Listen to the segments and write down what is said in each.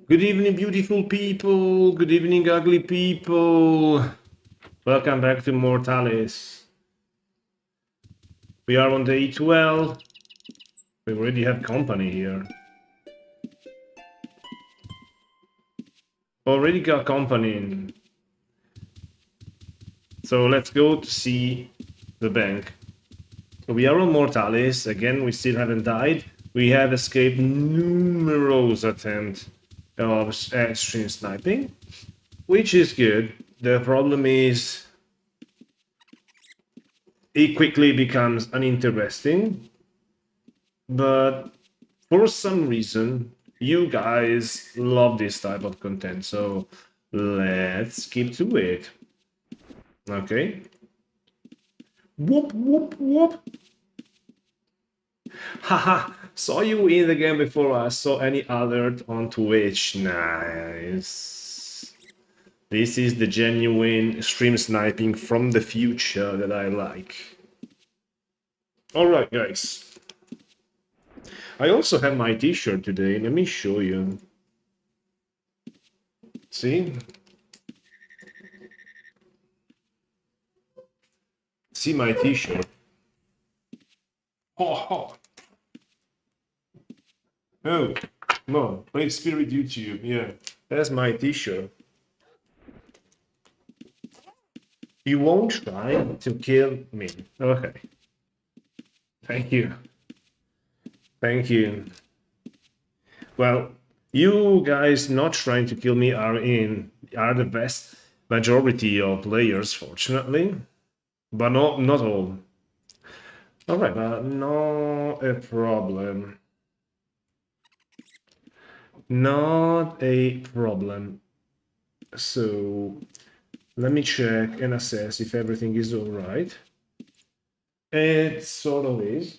Good evening, beautiful people. Good evening, ugly people. Welcome back to Mortalis. We are on day 12. We already have company here. Already got company in. So let's go to see the bank. We are on Mortalis. Again, we still haven't died. We have escaped numerous attempts of stream sniping, which is good. The problem is it quickly becomes uninteresting, but for some reason you guys love this type of content, so let's keep to it. Okay, whoop whoop whoop. Haha, saw you in the game before I saw any alert on Twitch. Nice. This is the genuine stream sniping from the future that I like. All right, guys, I also have my t-shirt today. Let me show you. See? See my t-shirt. Oh, oh, no, play Spirit YouTube. Yeah, that's my t-shirt. You won't try to kill me. Okay. Thank you. Thank you. Well, you guys not trying to kill me are the best majority of players, fortunately, but not all. All right, but not a problem. Not a problem. So let me check and assess if everything is all right. It sort of is.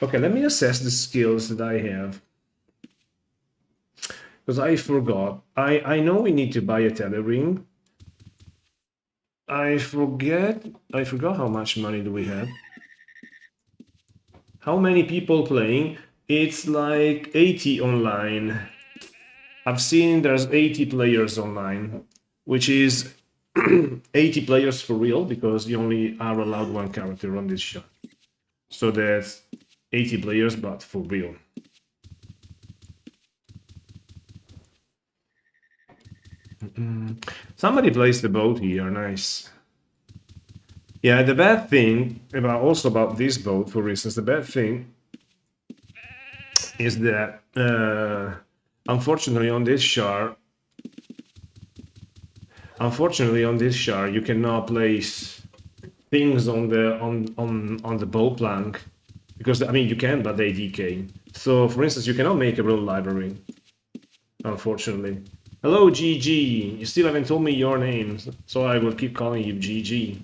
Okay, let me assess the skills that I have. Because I forgot. I know we need to buy a telering. I forgot how much money do we have. How many people playing? It's like 80 online. I've seen there's 80 players online, which is 80 players for real, because you only are allowed one character on this show. So that's 80 players, but for real. Somebody placed the boat here, nice. Yeah, the bad thing about this boat, for instance, the bad thing is that unfortunately on this shard, you cannot place things on the boat plank, because I mean you can, but they decay. So for instance, you cannot make a real library, unfortunately. Hello, GG. You still haven't told me your name, so I will keep calling you GG.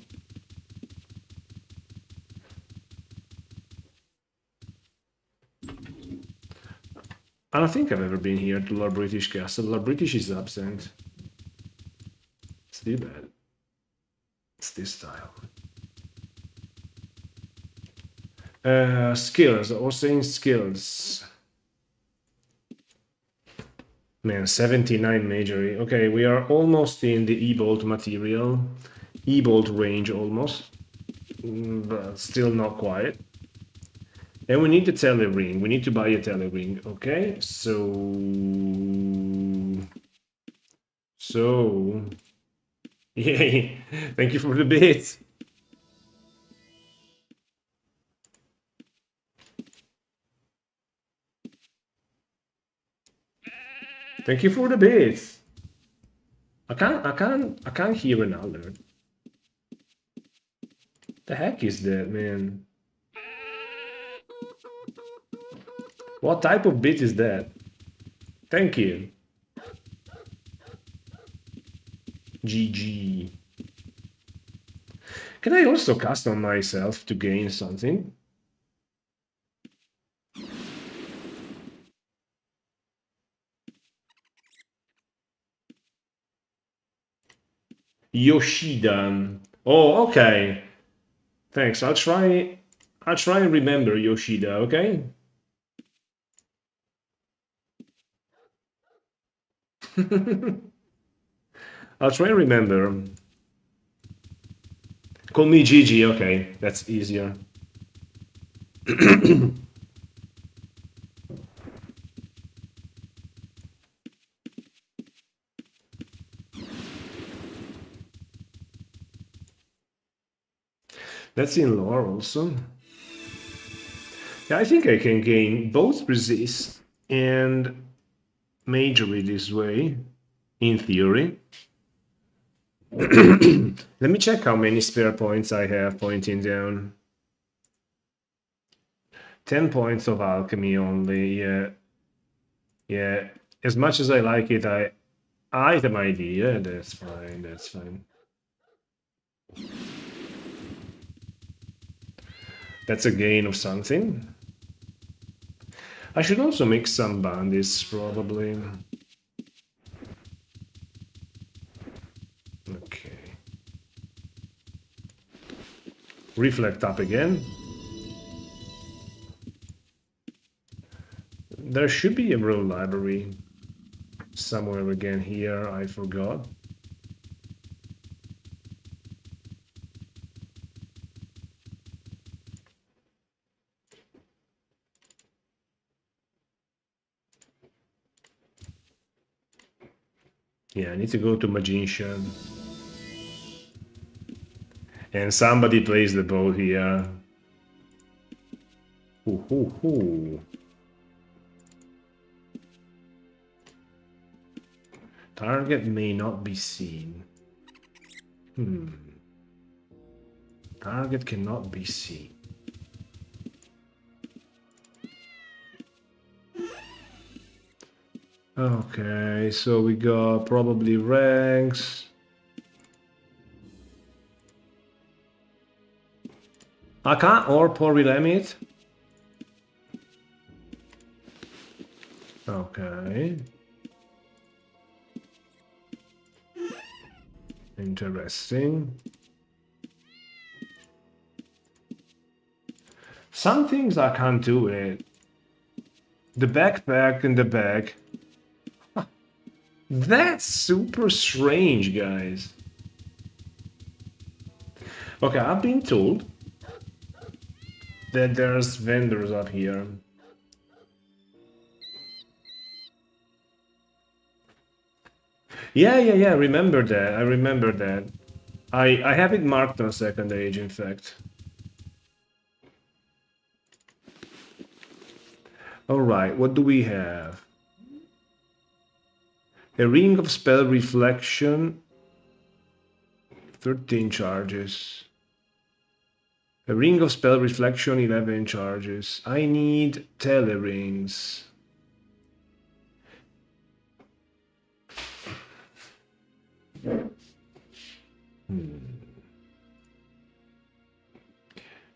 I don't think I've ever been here to La British Castle. La British is absent. It's too bad. It's this style. Skills. I was saying skills. Man, 79 majory. Okay, we are almost in the E-Bolt material. E-Bolt range almost. But still not quite. And we need a tele-ring. We need to buy a tele-ring. Okay, so... Yay! Thank you for the bit! Thank you for the bit! I can't hear an alert. The heck is that, man? What type of bit is that? Thank you. GG. Can I also custom myself to gain something? Yoshida. Oh, okay. Thanks. I'll try and remember Yoshida, okay? I'll try and remember. Call me Gigi, okay, that's easier. That's in lore also. Yeah, I think I can gain both resist and majory this way, in theory. Let me check how many spare points I have pointing down. 10 points of alchemy only, yeah. Yeah, as much as I like it, I have an idea. That's fine, that's fine. That's a gain of something. I should also make some bandits, probably. Okay. Reflect up again. There should be a rune library somewhere again here, I forgot. Yeah, I need to go to Magician. And somebody plays the bow here. Ooh, ooh, ooh. Target may not be seen. Target cannot be seen. Okay, so we got probably ranks. I can't or Porilemit. Okay. Interesting. Some things I can't do it. The backpack in the bag. That's super strange, guys. Okay, I've been told that there's vendors up here. Yeah, I remember that. I remember that. I have it marked on second age, in fact. Alright, what do we have? A ring of spell reflection. 13 charges. A ring of spell reflection, 11 charges. I need tele rings.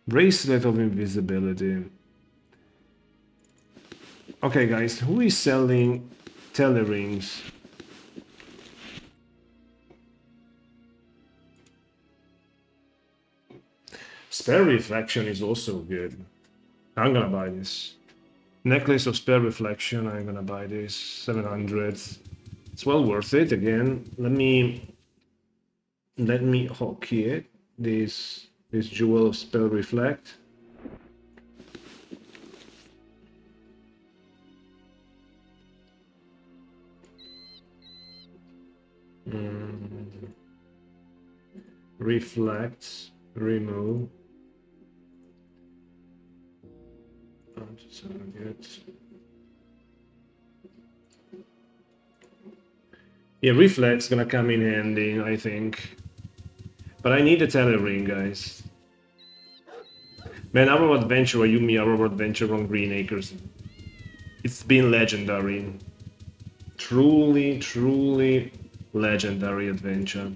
Bracelet of invisibility. Okay, guys, who is selling tele rings? Spell reflection is also good. I'm gonna buy this. Necklace of spell reflection, I'm gonna buy this. 700. It's well worth it. Again, let me hockey it. This jewel of spell reflect. Reflect, remove. Target. Yeah, reflex gonna come in handy, I think. But I need a tele ring, guys. Man, our adventure, Ayumi, our adventure on Green Acres. It's been legendary. Truly, truly legendary adventure.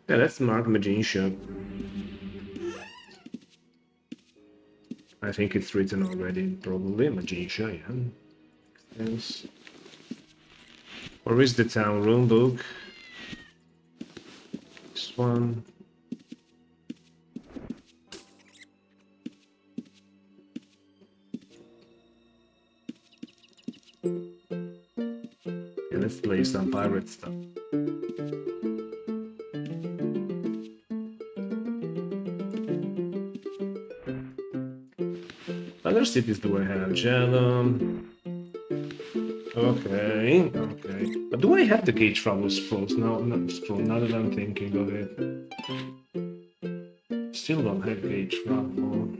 Yeah, let's mark Magician. I think it's written already, probably. Magician, yeah. Yes. Where is the town room book? This one. Okay, let's play some pirate stuff. Other cities do I have? Jelum. Okay, okay. But do I have the gauge travel scrolls? No, not scroll. Now that I'm thinking of it, still don't have gauge travel.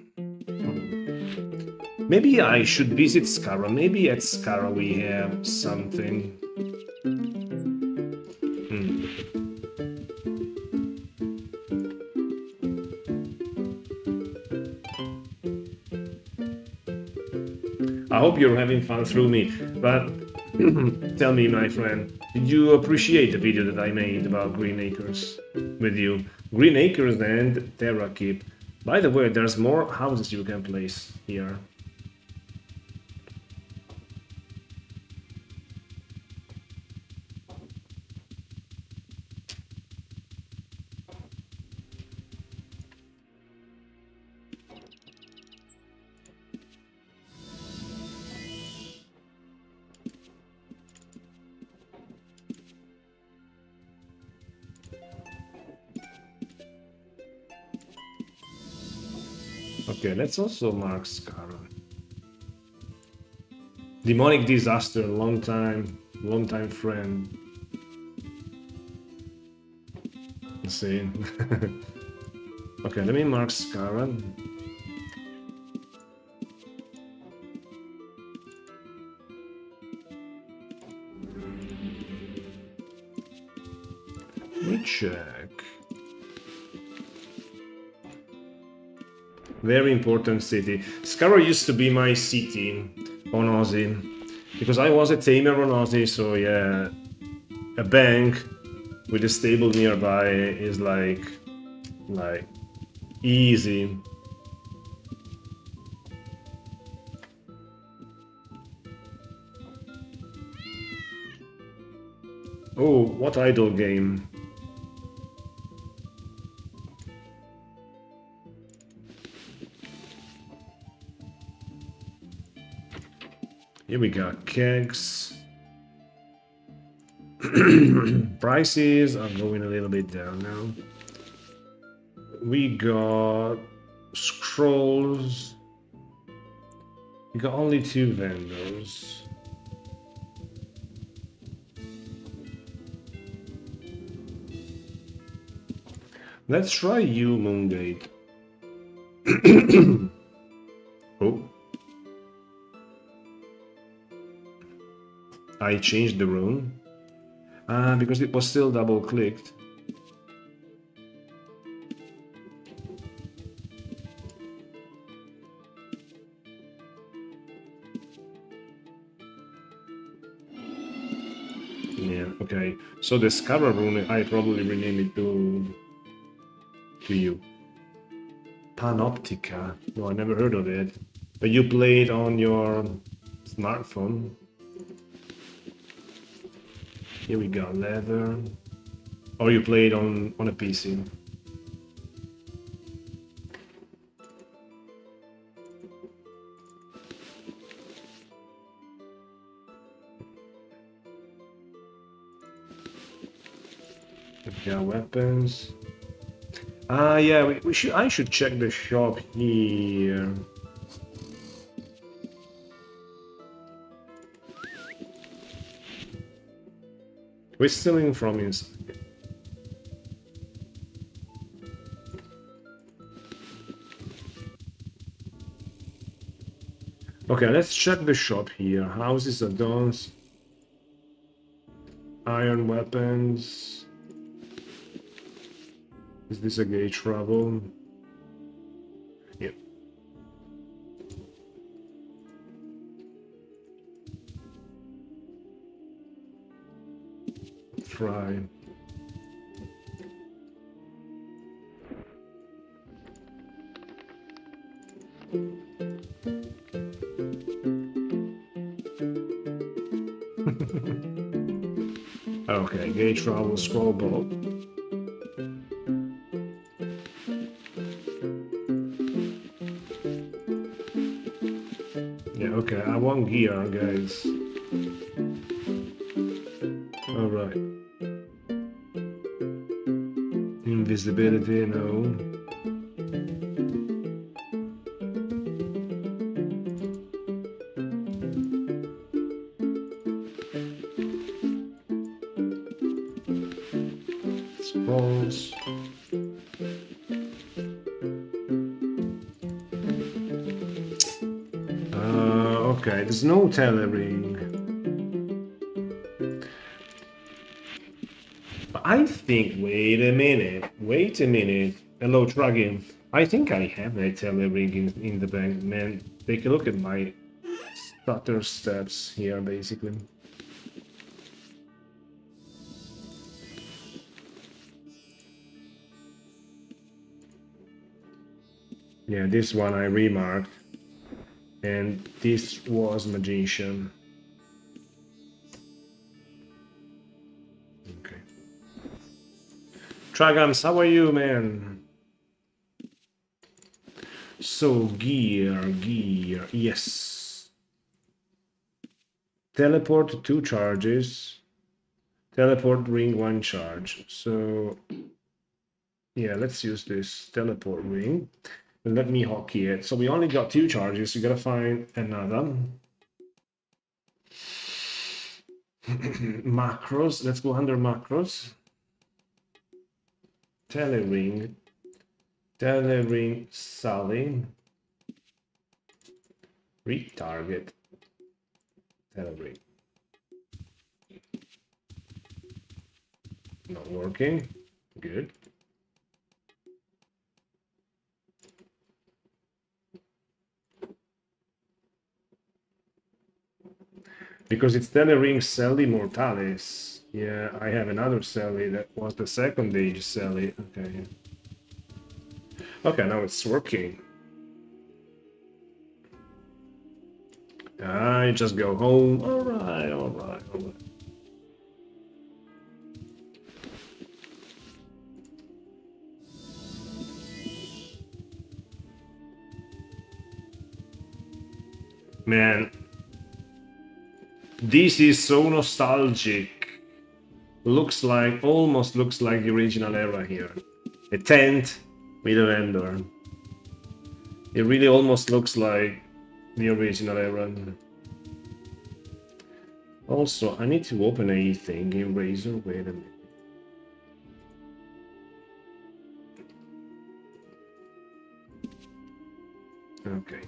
Maybe I should visit Skara. Maybe at Skara we have something. I hope you're having fun through me, but tell me, my friend, did you appreciate the video that I made about Green Acres with you? Green Acres and Terra Keep. By the way, there's more houses you can place here. Okay, let's also mark Skara. Demonic disaster, long time friend. Let's see. Okay, let me mark Skara. Let me check. Very important city. Skara used to be my city on Aussie, because I was a tamer on Aussie, so yeah, a bank with a stable nearby is like easy. Oh, what idle game. Here we got kegs. Prices are going a little bit down now. We got scrolls. We got only 2 vendors. Let's try you, Moongate. Oh. I changed the room. Because it was still double clicked. Yeah, okay. So the Skara rune, I probably rename it to you. Panoptica. No, I never heard of it. But you play it on your smartphone. Here we go, leather. Or you play it on a PC. We got weapons. Yeah, we should. I should check the shop here. We're stealing from inside. Okay, let's check the shop here. Houses, add-ons, iron weapons. Is this a gauge travel? Yep. Try. Okay, gauge travel, scroll ball. Yeah, okay, I want gear, guys. Alright. Invisibility, no. False. Okay, there's no telering. I think, wait a minute. Hello, Dragon. I think I have a telering in the bank, man. Take a look at my stutter steps here, basically. Yeah, this one I remarked. And this was Magician. Okay. Tragams, how are you, man? So, gear, yes. Teleport 2 charges. Teleport ring 1 charge. So, yeah, let's use this teleport ring. And let me hotkey it. So we only got 2 charges. You gotta find another. Macros. Let's go under macros. Telering. Telering Sally. Retarget. Telering. Not working. Good. Because it's telering Sally Mortalis. Yeah, I have another Sally that was the second age Sally. Okay. Okay, now it's working. I just go home. Alright. Man, this is so nostalgic. Almost looks like the original era here. A tent with a vendor. It really almost looks like the original era. Also, I need to open a thing in Razor. Wait a minute. Okay.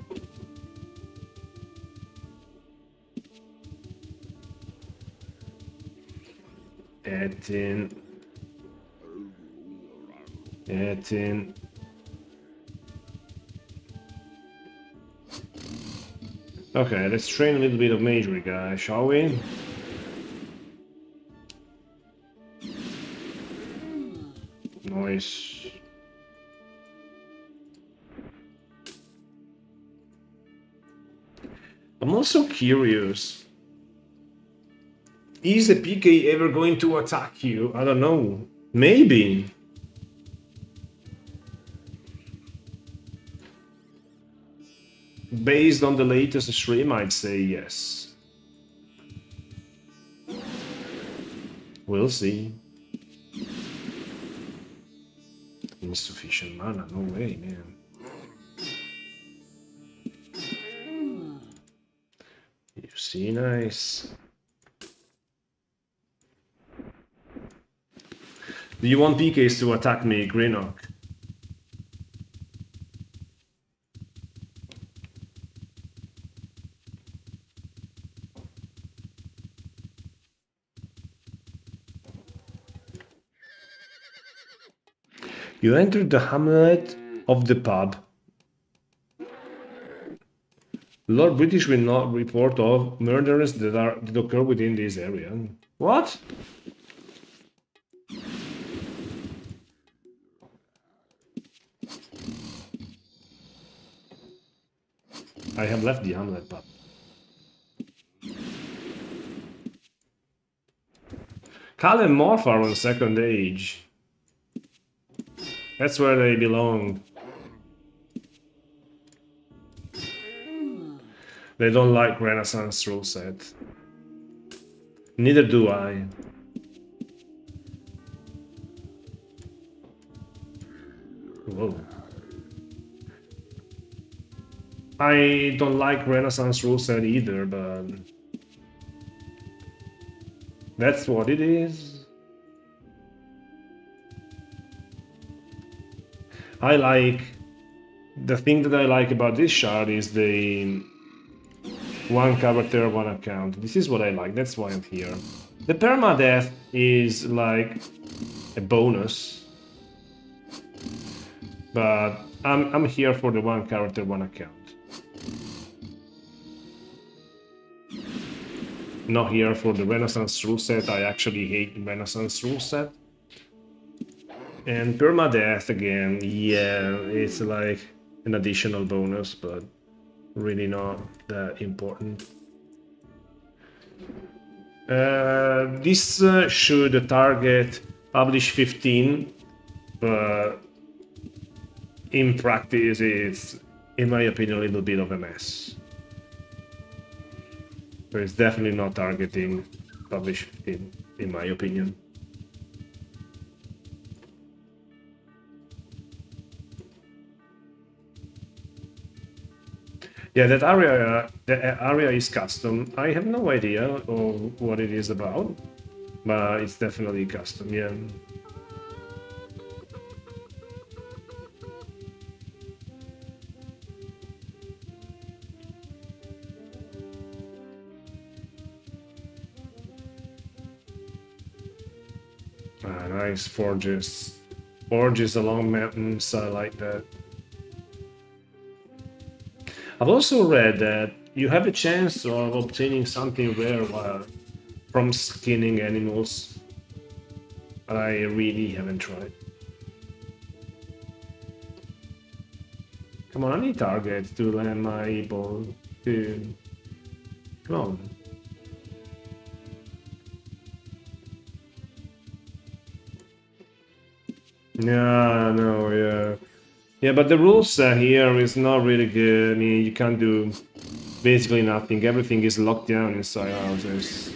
Add in. Okay, let's train a little bit of magery, guys, shall we? Nice. I'm also curious. Is a PK ever going to attack you? I don't know. Maybe. Based on the latest stream, I'd say yes. We'll see. Insufficient mana, no way, man. You see, nice. Do you want PKs to attack me, Greenock? You entered the hamlet of the pub. Lord British will not report of murders that occur within this area. What? I have left the hamlet pub. Cal and Morph are on second age. That's where they belong. They don't like Renaissance rule set. Neither do I. Whoa. I don't like Renaissance rule set either, but that's what it is. I like... The thing that I like about this shard is the one character, one account. This is what I like, that's why I'm here. The PERMA DEATH is like a bonus, but I'm here for the one character, one account. Not here for the Renaissance rule set. I actually hate the Renaissance rule set. And PERMA DEATH again, yeah, it's like an additional bonus, but really not that important. This should target publish 15, but in practice it's, in my opinion, a little bit of a mess. But it's definitely not targeting publish 15, in my opinion. Yeah, that area is custom. I have no idea of what it is about, but it's definitely custom, yeah. Nice forges. Forges along mountains, I like that. I've also read that you have a chance of obtaining something rare from skinning animals. I really haven't tried. Come on, I need targets to land my ball to... Come on. Yeah, no, yeah. Yeah, but the rules here is not really good. I mean, you can't do basically nothing. Everything is locked down inside houses.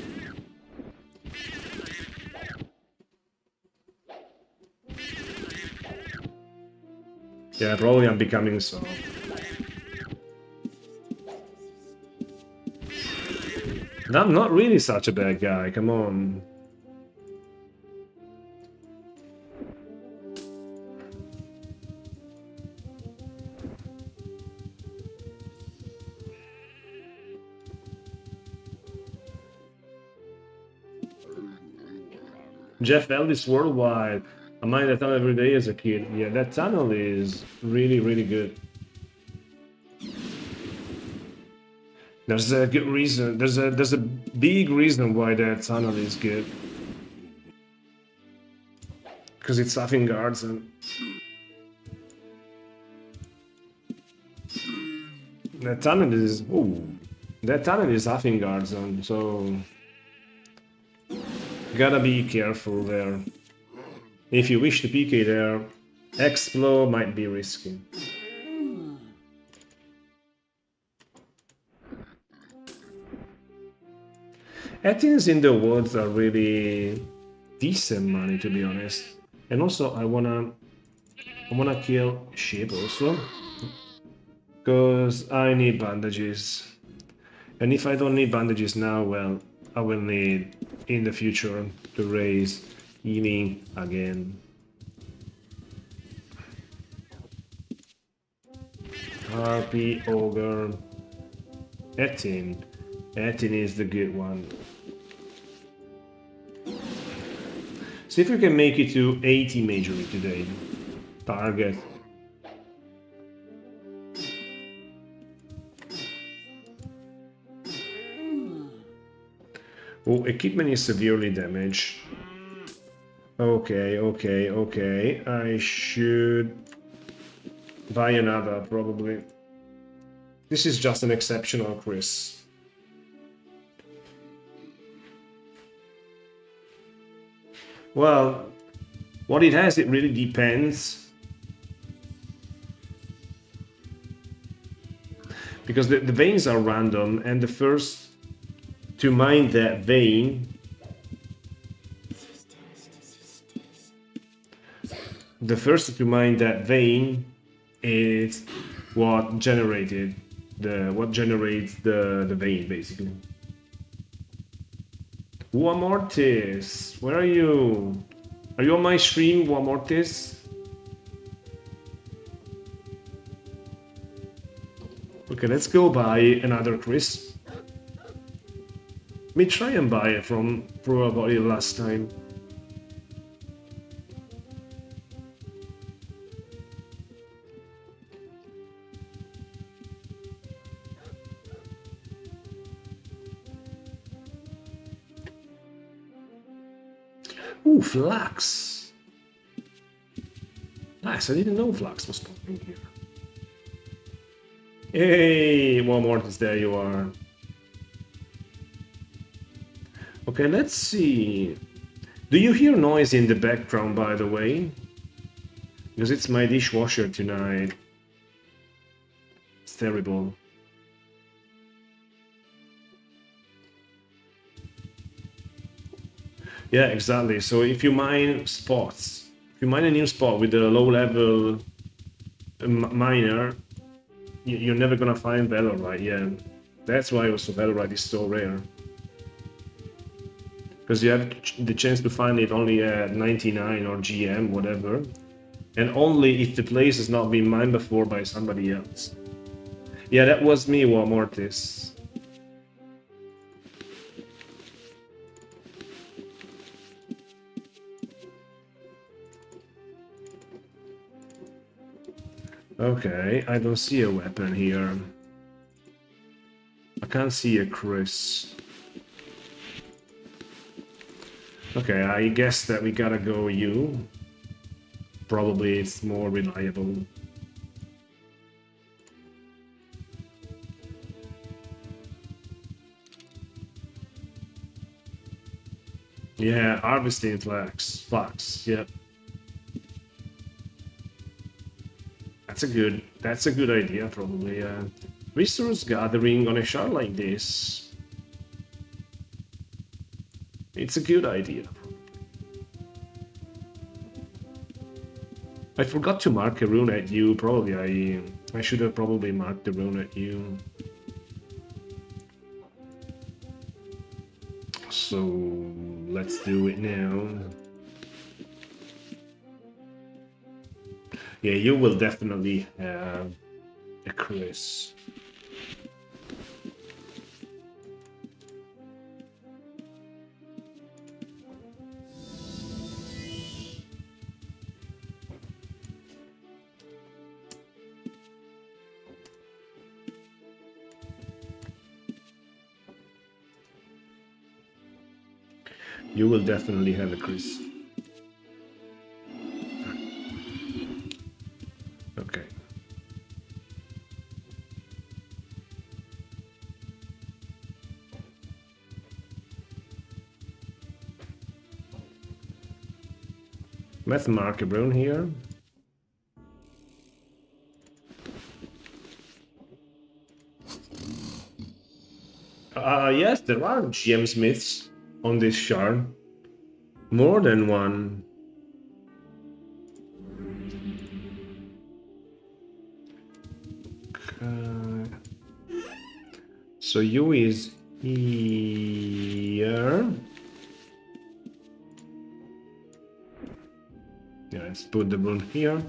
Yeah, probably I'm becoming so. I'm not really such a bad guy, come on. Jeff Ellis Worldwide. I mined that tunnel every day as a kid. Yeah, that tunnel is really, really good. There's a good reason. There's a big reason why that tunnel is good. Because it's having guards and that tunnel is having guards on, so gotta be careful there. If you wish to PK there, Explo might be risky. Etins in the woods are really decent money, to be honest. And also I wanna kill sheep also, because I need bandages. And if I don't need bandages now, well, I will need in the future to raise healing again. Harpy, Ogre, Etin. Etin is the good one. See if we can make it to 80 majorly today. Target. Oh, equipment is severely damaged. Okay. I should buy another, probably. This is just an exceptional Chris. Well, what it has, it really depends. Because the veins are random, and the first to mine that vein the first to mine that vein is what generated what generates the vein basically. Mortis, where are you? Are you on my stream, Mortis? Okay, let's go buy another Chris. Let me try and buy it from probably last time. Ooh, Flax! Nice, I didn't know Flax was popping here. Hey, Mortis, there you are. Okay, let's see. Do you hear noise in the background, by the way? Because it's my dishwasher tonight. It's terrible. Yeah, exactly. So if you mine spots, if you mine a new spot with a low-level miner, you're never gonna find Valorite. Yeah, that's why also Valorite is so rare. Because you have the chance to find it only at 99 or GM, whatever, and only if the place has not been mined before by somebody else. Yeah, that was me, Mortis. Okay, I don't see a weapon here. I can't see a Chris. Okay, I guess that we gotta go you. Probably it's more reliable. Yeah, harvesting flax, yep. That's a good idea, probably. Resource gathering on a shard like this. It's a good idea. I forgot to mark a rune at you. Probably I should have probably marked the rune at you. So let's do it now. Yeah, you will definitely have a Chris. You will definitely have a Chris. Okay. Let's mark a rune here. Yes, there are GM Smiths on this shard. More than one. So you is here. Yeah, let's put the rune here.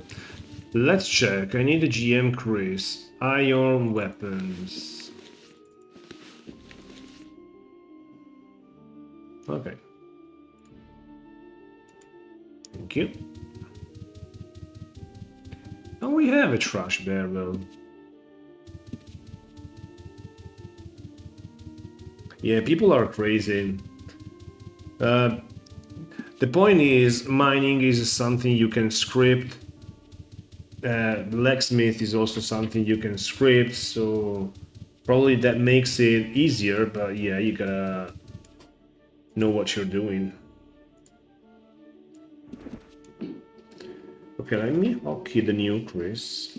Let's check. I need a GM Chris. Iron weapons. Okay. Thank you. Oh, we have a trash barrel. Yeah, people are crazy. The point is, mining is something you can script. Blacksmith is also something you can script, so probably that makes it easier, but yeah, you gotta know what you're doing. Okay, let me hockey the new Chris.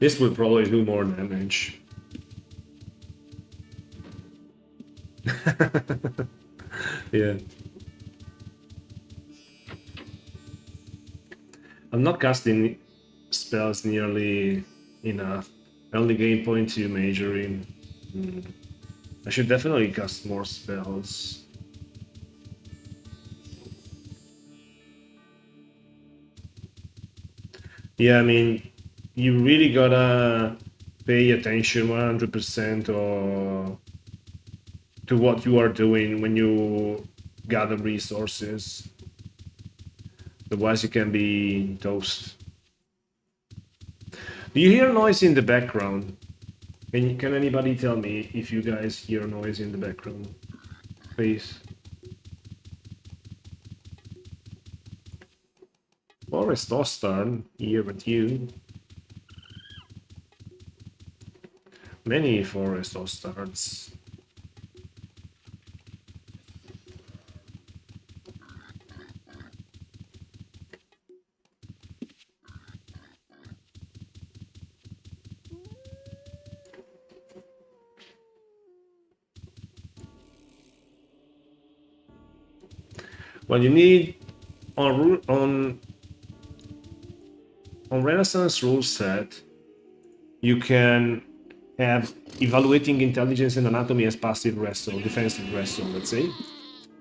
This will probably do more damage. Yeah. I'm not casting spells nearly enough. I only gain 0.2 majoring. I should definitely cast more spells. Yeah, I mean, you really gotta pay attention 100% or to what you are doing when you gather resources. Otherwise, you can be toast. Do you hear noise in the background? Can anybody tell me if you guys hear noise in the background? Please. Forest Pwnstarr here with you. Many Forest Pwnstarrs. Well, you need on Renaissance rule set, you can have evaluating intelligence and anatomy as passive wrestle, defensive wrestle, let's say.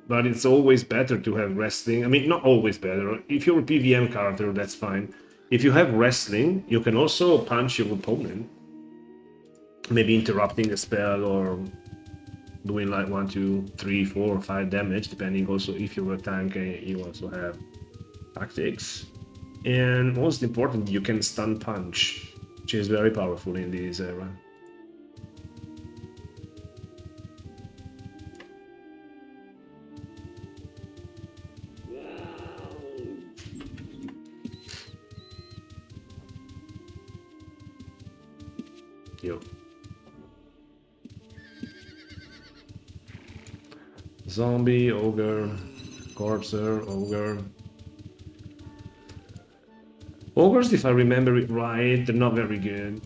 But it's always better to have wrestling. I mean, not always better. If you're a PVM character, that's fine. If you have wrestling, you can also punch your opponent. Maybe interrupting a spell or doing like 1, 2, 3, 4, 5 damage, depending also if you're a tank and you also have tactics. And most important, you can stun punch, which is very powerful in this era. Yo. Zombie, ogre, corpser, ogre. Ogres, if I remember it right, they're not very good.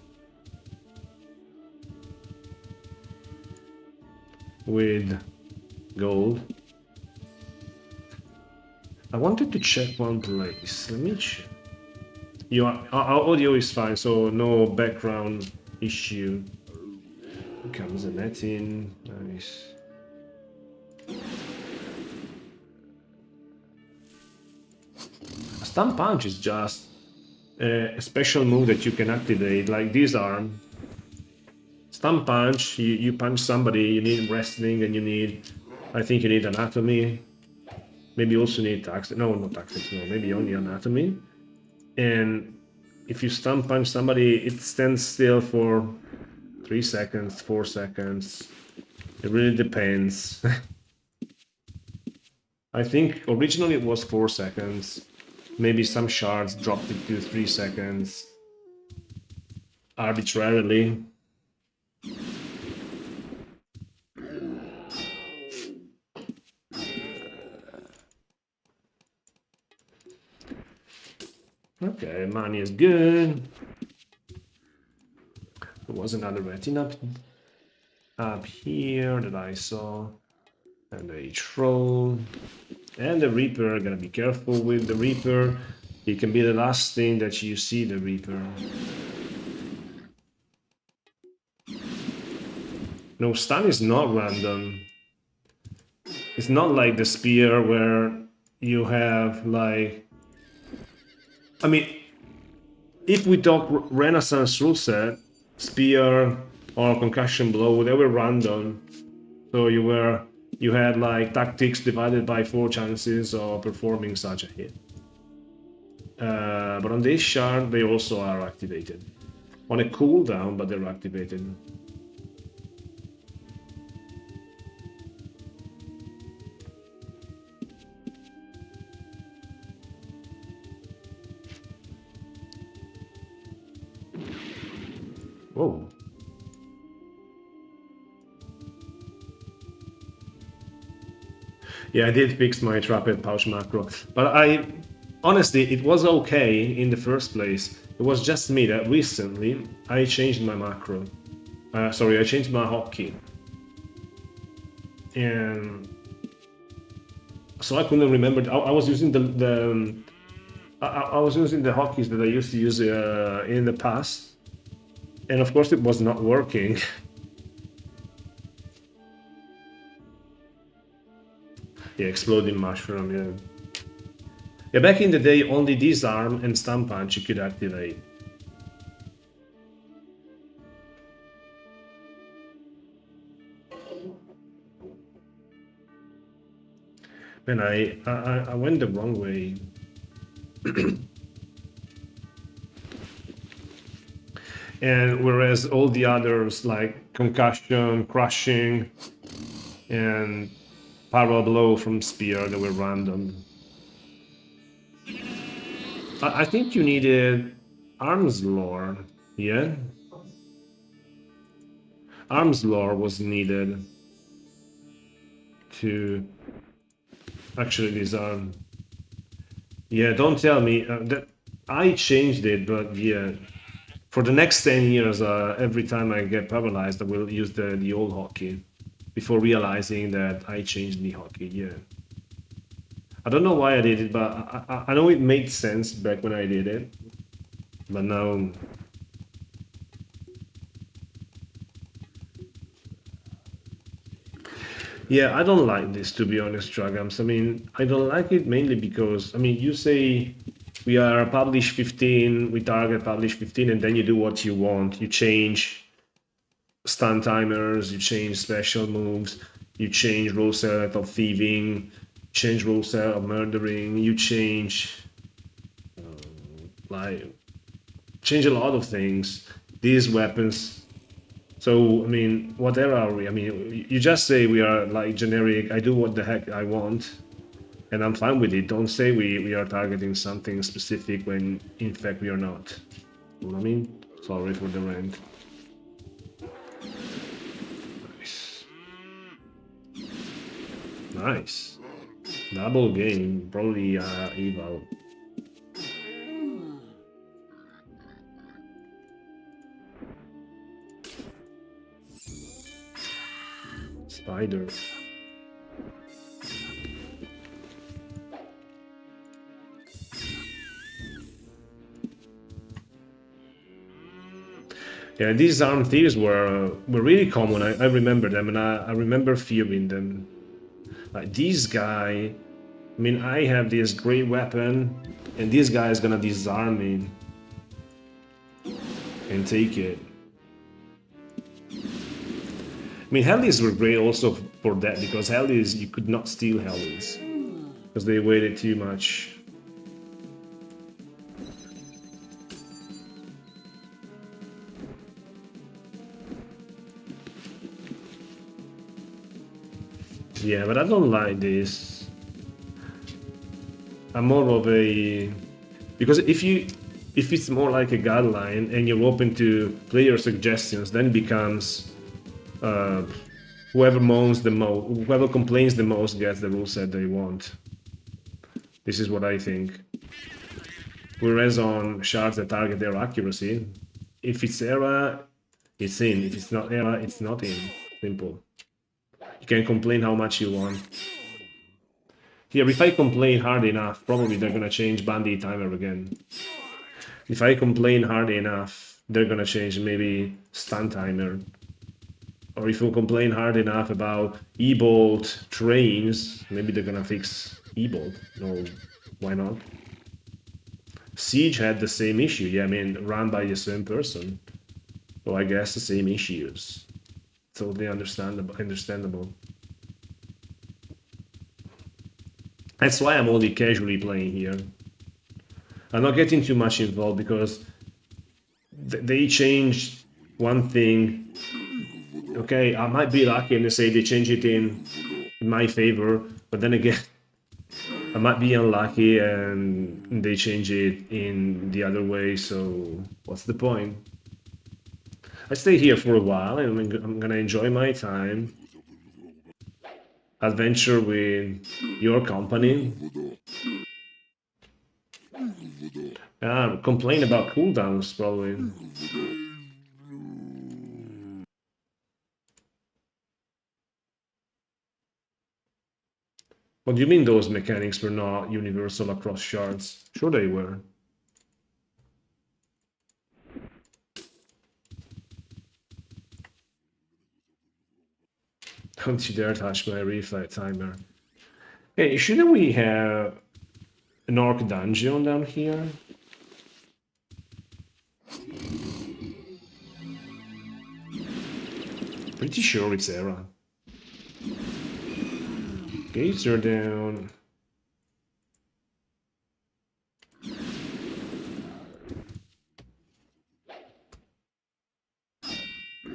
With gold. I wanted to check one place. Let me check. Our audio is fine, so no background issue. Here comes the netting. Nice. A stun punch is just a special move that you can activate, like this arm. Stun punch, you punch somebody, you need wrestling, and you need, I think you need anatomy. Maybe also need tactics. No, not tactics, no, maybe only anatomy. And if you stun punch somebody, it stands still for 3 seconds, 4 seconds. It really depends. I think originally it was 4 seconds. Maybe some shards dropped it to 3 seconds. Arbitrarily. Okay, money is good. There was another retina up here that I saw. And a troll. And the Reaper, gotta be careful with the Reaper. It can be the last thing that you see the Reaper. No, stun is not random. It's not like the spear where you have like... I mean, if we talk Renaissance rule set, spear or concussion blow, they were random. So you had like tactics divided by 4 chances of performing such a hit. But on this shard, they also are activated. On a cooldown, but they're activated. Whoa. Yeah, I did fix my trapped pouch macro, but honestly, it was okay in the first place. It was just me that recently I changed my macro. Sorry, I changed my hotkey. And so I couldn't remember. I was using I was using the hotkeys that I used to use in the past, and of course it was not working. Yeah, exploding mushroom. Yeah. Yeah, back in the day, only disarm and stun punch you could activate. Man, I went the wrong way. And whereas all the others like concussion, crushing, and power blow from spear, they were random. I think you needed arms lore, yeah? Arms lore was needed to actually disarm. Yeah, don't tell me that I changed it, but yeah, for the next 10 years, every time I get paralyzed, I will use the old hotkey before realizing that I changed the hotkey. Yeah, I don't know why I did it, but I know it made sense back when I did it, but now. Yeah, I don't like this, to be honest, Dragams. I mean, I don't like it mainly because, I mean, you say we are publish 15, we target publish 15, and then you do what you want. You change stun timers, you change special moves, you change rule set of thieving, change rule set of murdering, you change, like, change a lot of things. These weapons. So, I mean, what era are we? I mean, you just say we are like generic, I do what the heck I want, and I'm fine with it. Don't say we are targeting something specific when in fact we are not. You know what I mean? Sorry for the rant. Nice. Nice. Double game, probably eval. Spider. Yeah, these armed thieves were really common. I remember them, and I remember fearing them. Like this guy, I mean, I have this great weapon, and this guy is gonna disarm me and take it. I mean, Hellies were great also for that, because Hellies, you could not steal Hellies, because they weighted too much. Yeah, but I don't like this. I'm more of a... Because if it's more like a guideline and you're open to player suggestions, then it becomes whoever moans the most, whoever complains the most gets the rule set they want. This is what I think. Whereas on shards that target their accuracy, if it's era, it's in. If it's not era, it's not in. Simple. You can complain how much you want. Here, if I complain hard enough, probably they're gonna change Bandit Timer again. If I complain hard enough, they're gonna change maybe Stun Timer. Or if you complain hard enough about E-Bolt trains, maybe they're gonna fix E-Bolt. No, why not? Siege had the same issue. Yeah, I mean, run by the same person. So I guess the same issues. Totally understandable. That's why I'm only casually playing here. I'm not getting too much involved because they changed one thing. Okay, I might be lucky and they say they change it in my favor, but then again, I might be unlucky and they change it in the other way, so what's the point? I stay here for a while and I'm gonna enjoy my time. Adventure with your company. Complain about cooldowns, probably. What do you mean those mechanics were not universal across shards? Sure they were. Don't you dare touch my reflect timer. Hey, shouldn't we have an orc dungeon down here? Pretty sure it's Era. Gates are down.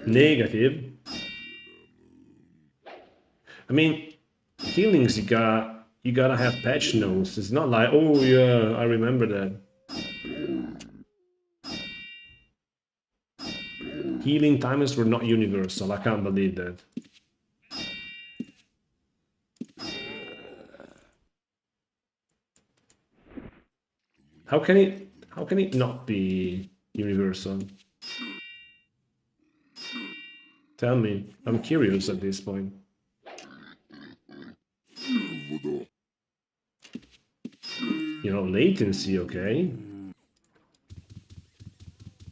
Negative. I mean, healings you gotta have patch notes. It's not like, oh yeah, I remember that. Healing timers were not universal. I can't believe that. How can it not be universal? Tell me. I'm curious at this point. You know, latency, okay.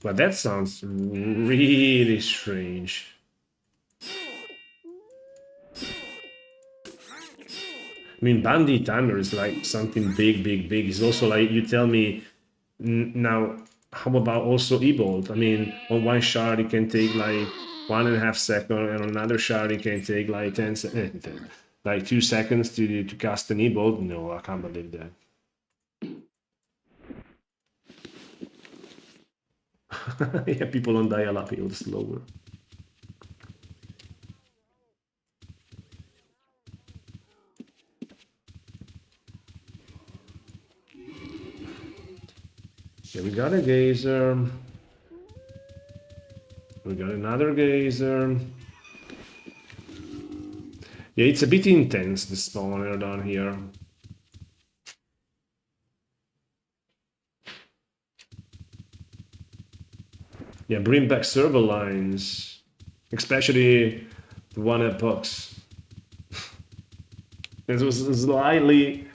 But that sounds really strange. I mean, bandit timer is like something big. It's also like, you tell me, now, how about also Ebolt? I mean, on one shard it can take like 1.5 seconds, and on another shard it can take like 10 seconds, like 2 seconds to cast an Ebolt. No, I can't believe that. Yeah, people on dial-up heal slower. Yeah, we got a geyser. We got another geyser. Yeah, it's a bit intense, the spawner down here. Yeah, bring back server lines, especially the one at Pucks. It was slightly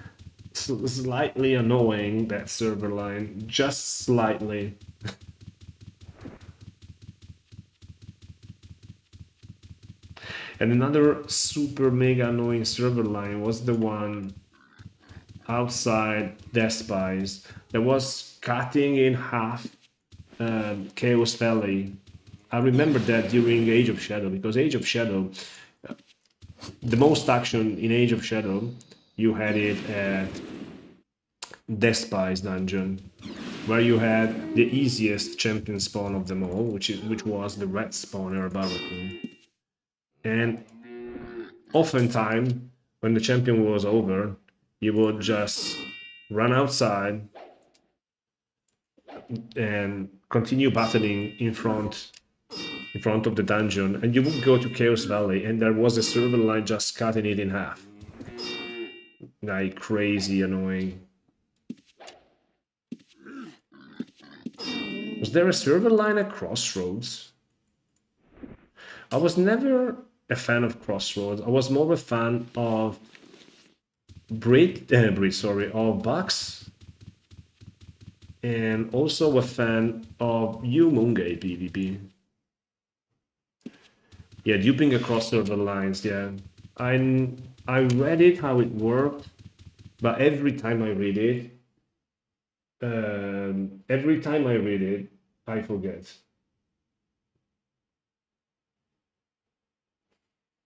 annoying, that server line, just slightly. And another super mega annoying server line was the one outside Despies that was cutting in half Chaos Valley. I remember that during Age of Shadow, because Age of Shadow, the most action in Age of Shadow, you had it at Despies dungeon, where you had the easiest champion spawn of them all, which was the red spawner Barracoon. And oftentimes, when the champion was over, you would just run outside and continue battling in front of the dungeon, and you would go to Chaos Valley, and there was a server line just cutting it in half. Like, crazy annoying. Was there a server line at Crossroads? I was never a fan of Crossroads. I was more a fan of of Bucks, and also a fan of Umungay PvP. Yeah, duping across server lines, yeah. I read it, how it worked, but every time I read it, I forget.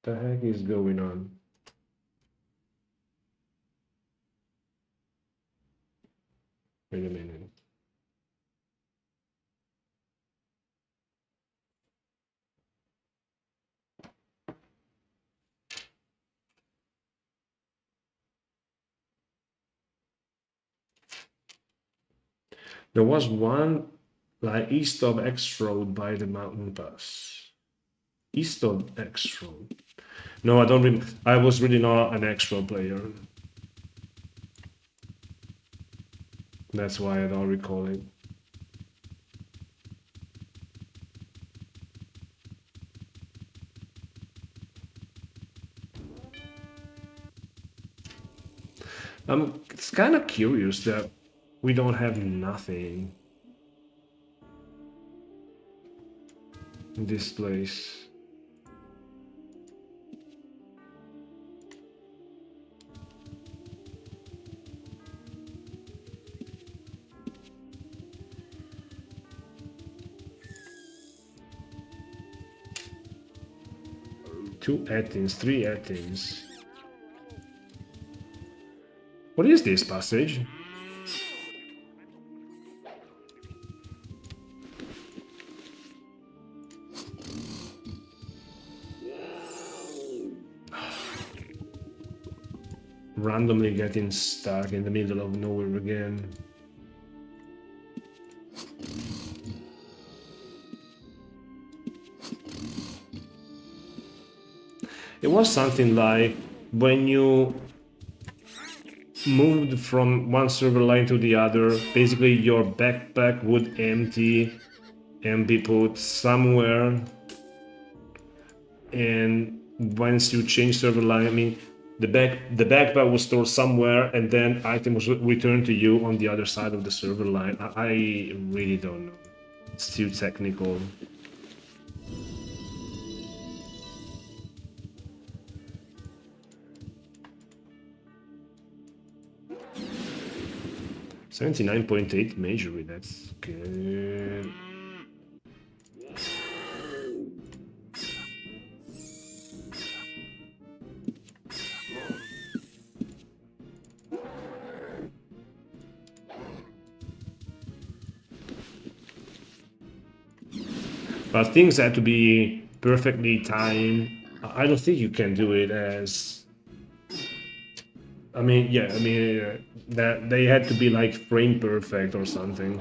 The heck is going on? Wait a minute. There was one like east of X Road by the mountain pass. East of X Road. No, I don't remember. I was really not an X Road player. That's why I don't recall it. It's kind of curious that we don't have nothing in this place. Two Athens, three Athens. What is this passage? Randomly getting stuck in the middle of nowhere again. It was something like when you moved from one server line to the other, basically your backpack would empty and be put somewhere, and once you change server line, I mean, the backpack was stored somewhere, and then items was returned to you on the other side of the server line. I really don't know. It's too technical. $79.8 majory, that's good. But things had to be perfectly timed. I don't think you can do it as... I mean, yeah, I mean, that they had to be like frame perfect or something.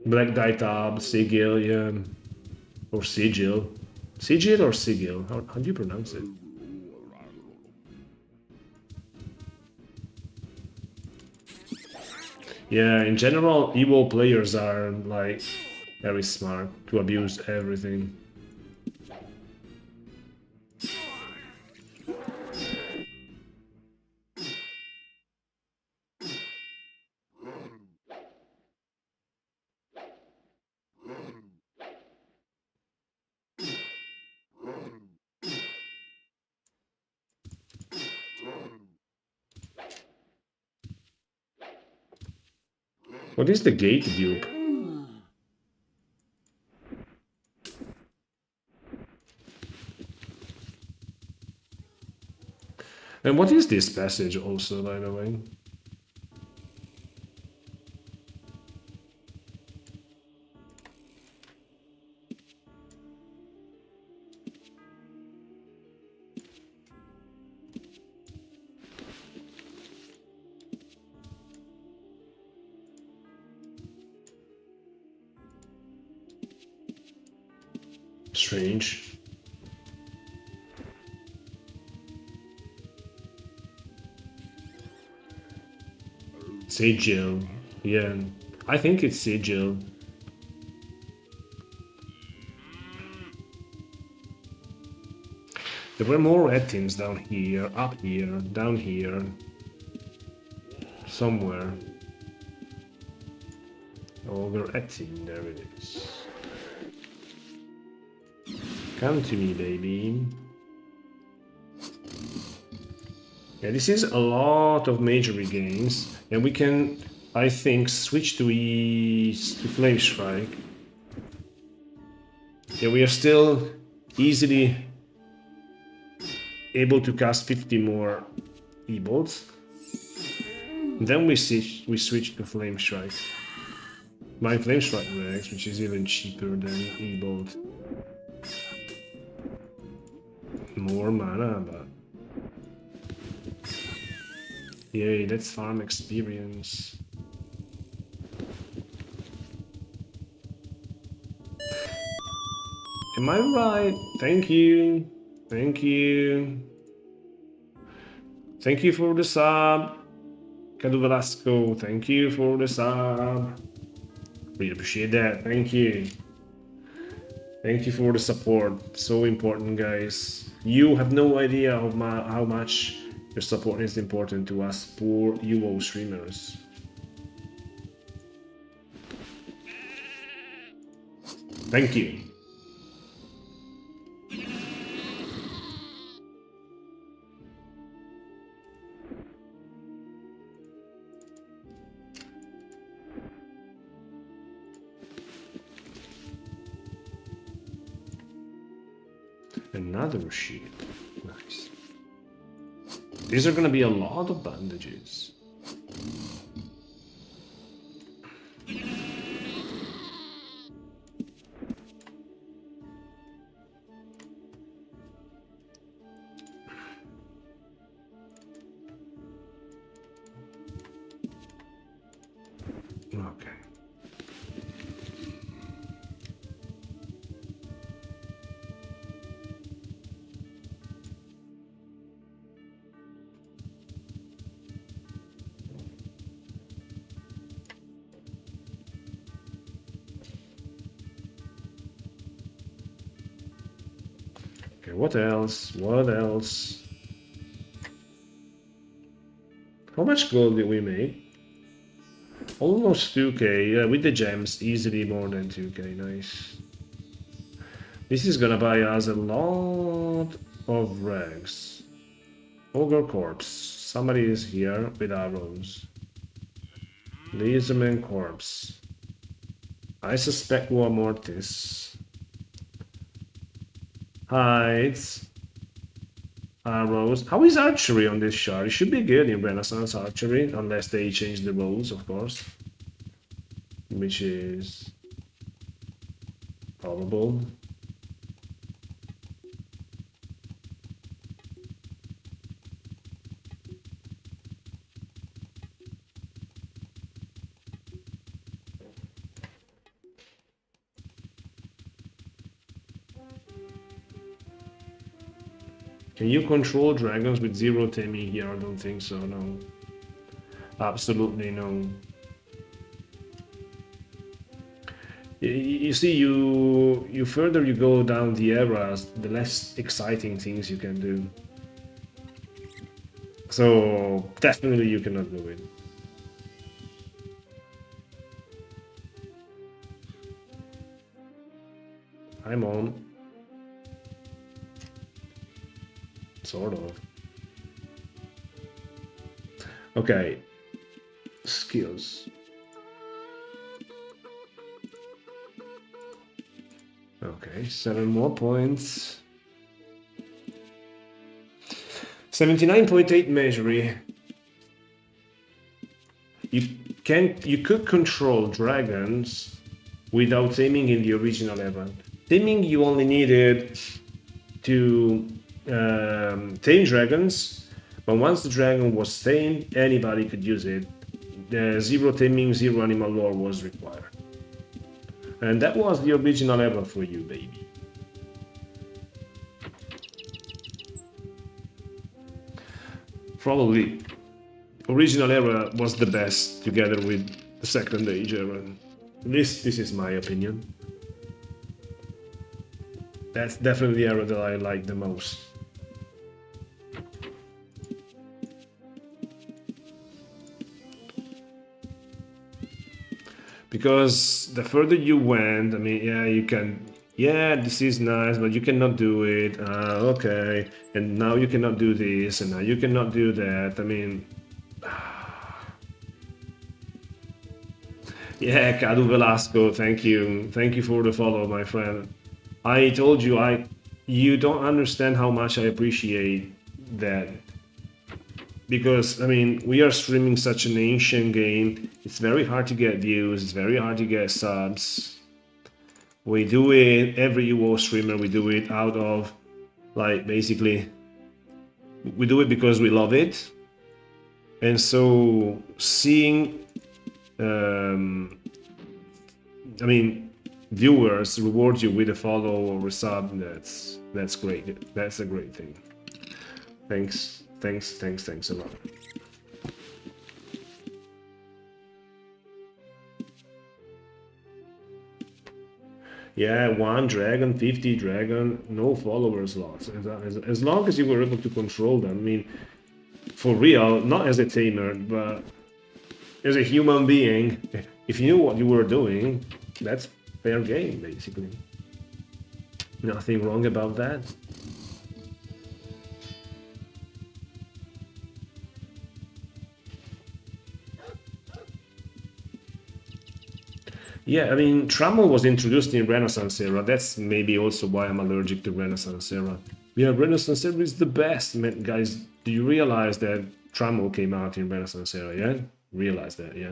Black dye tab, sigil, yeah. Or sigil. Sigil or sigil? How do you pronounce it? Yeah, in general, EVO players are like very smart to abuse everything. What is the gate dupe? And what is this passage also, by the way? Strange. Sigil. Yeah, I think it's sigil. There were more items down here, up here, down here. Somewhere. Over 18, there it is. Come to me, baby. Yeah, this is a lot of majory games, and we can, I think, switch to Flame Strike. Yeah, we are still easily able to cast 50 more E-bolts. Then we switch to Flame Strike. My Flame Strike Rex, which is even cheaper than E-bolt. More mana, but... Yay, that's farm experience. Am I right? Thank you. Thank you. Thank you for the sub. Cadu Velasco, thank you for the sub. Really appreciate that. Thank you. Thank you for the support. So important, guys. You have no idea how much your support is important to us poor UO streamers. Thank you. Another sheet. Nice. These are gonna be a lot of bandages. Okay. Okay, what else? What else? How much gold did we make? Almost 2k, yeah, with the gems, easily more than 2k, nice. This is gonna buy us a lot of rags. Ogre corpse, somebody is here with arrows. Laserman corpse. I suspect war mortis. Hides. Arrows. How is archery on this shard? It should be good in Renaissance archery, unless they change the rules, of course. Which is probable. Can you control dragons with zero taming here? I don't think so, no. Absolutely no. You see, you further you go down the eras, the less exciting things you can do. So definitely you cannot do it. I'm on. Sort of. Okay. Skills. Okay, 7 more points. 79.8 measuring. You could control dragons without taming in the original event. Taming you only needed to tame dragons, but once the dragon was tamed, anybody could use it. The zero taming, zero animal lore was required. And that was the original ever for you, baby. Probably original era was the best together with the second age era. This is my opinion. That's definitely the era that I like the most. Because the further you went, I mean, yeah, you can, yeah, this is nice, but you cannot do it. Okay, and now you cannot do this, and now you cannot do that. I mean, yeah, Cadu Velasco, thank you for the follow, my friend. I told you, you don't understand how much I appreciate that. Because, I mean, we are streaming such an ancient game, it's very hard to get views, it's very hard to get subs. We do it, every UO streamer, we do it out of, like, basically, we do it because we love it. And so, seeing, I mean, viewers reward you with a follow or a sub, that's great. That's a great thing. Thanks a lot. Yeah, 1 dragon, 50 dragon, no followers lost. As long as you were able to control them. I mean, for real, not as a tamer, but as a human being, if you knew what you were doing, that's fair game, basically. Nothing wrong about that. Yeah, I mean, Trammel was introduced in Renaissance era. That's maybe also why I'm allergic to Renaissance era. Yeah, Renaissance era is the best. Man, guys, do you realize that Trammel came out in Renaissance era, yeah? Realize that, yeah?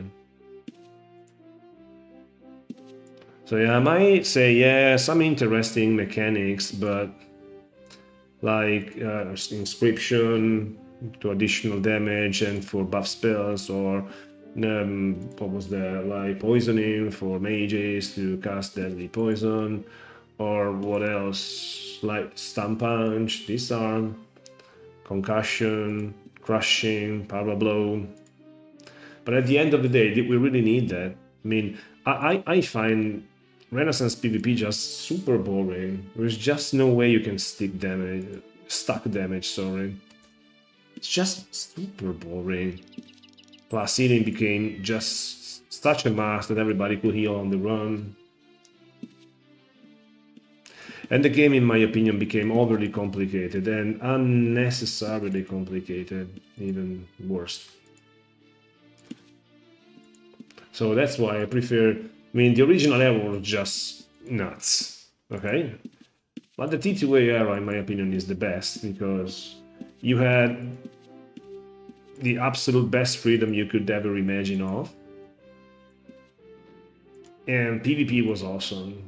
So yeah, I might say, yeah, some interesting mechanics, but like inscription to additional damage and for buff spells, or what was there, like poisoning for mages to cast deadly poison, or what else, like stun punch, disarm, concussion, crushing, power blow. But at the end of the day, did we really need that? I mean, I find Renaissance PvP just super boring. There's just no way you can stack damage, sorry. It's just super boring. Plus healing became just such a must that everybody could heal on the run. And the game, in my opinion, became overly complicated and unnecessarily complicated, even worse. So that's why I prefer, I mean, the original era was just nuts, okay? But the T2A era, in my opinion, is the best because you had the absolute best freedom you could ever imagine of. And PvP was awesome.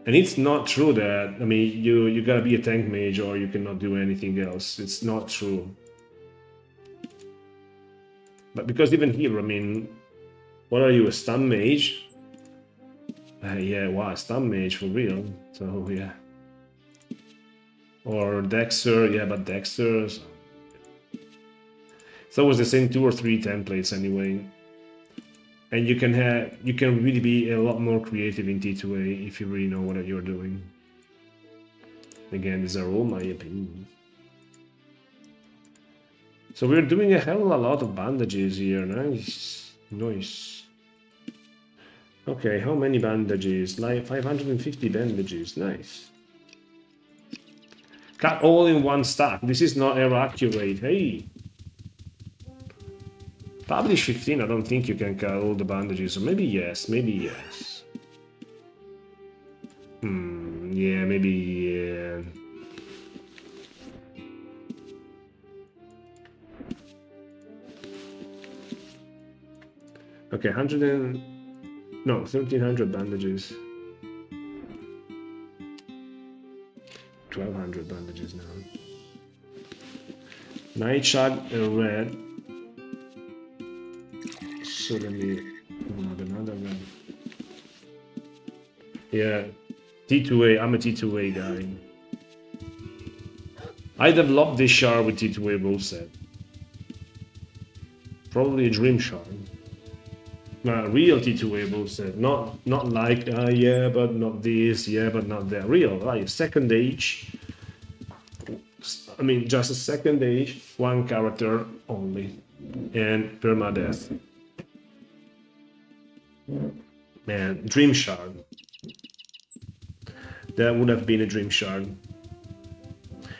And it's not true that, I mean, you gotta be a tank mage or you cannot do anything else. It's not true. But because even here, I mean, what are you, a stun mage? Yeah, wow, stun mage for real. So yeah. Or Dexter, yeah, but Dexter. It's always the same 2 or 3 templates anyway. And you can really be a lot more creative in T2A if you really know what you're doing. Again, these are all my opinions. So we're doing a hell of a lot of bandages here. Nice. Nice. Okay, how many bandages? Like 550 bandages. Nice. Cut all in one stack. This is not error accurate. Hey. Publish 15, I don't think you can cut all the bandages. Or maybe yes, maybe yes. Yeah, maybe yeah. Okay, 1300 bandages. 1200 bandages now. Nightshot red. So let me grab another one. Yeah, T2A, I'm a T2A guy. I developed this shard with T2A rule set. Probably a dream shard. Real T2A rule set, not like, yeah, but not this, yeah, but not that. Real, like second age. I mean, just a second age, 1 character only, and PERMA DEATH. Man, dream shard. That would have been a dream shard.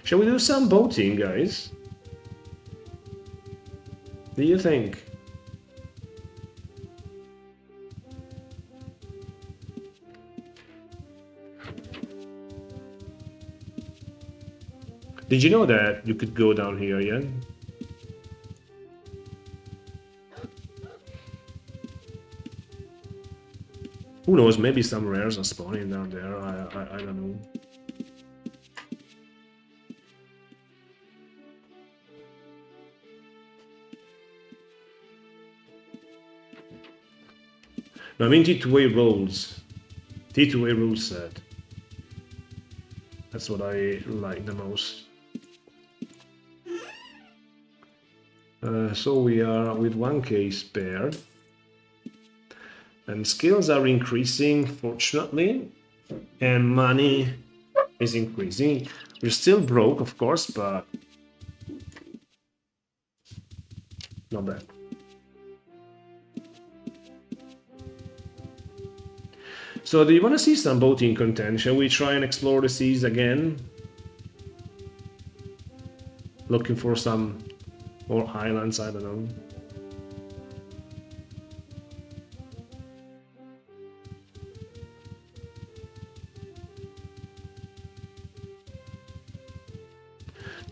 Shall we do some boating, guys? Do you think? Did you know that you could go down here, yeah? Who knows, maybe some rares are spawning down there, I don't know. I mean T2A rolls. T2A rule set. That's what I like the most. So we are with 1k spare. And skills are increasing, fortunately. And money is increasing. We're still broke, of course, but not bad. So do you want to see some boating content? Shall we try and explore the seas again? Looking for some more islands, I don't know.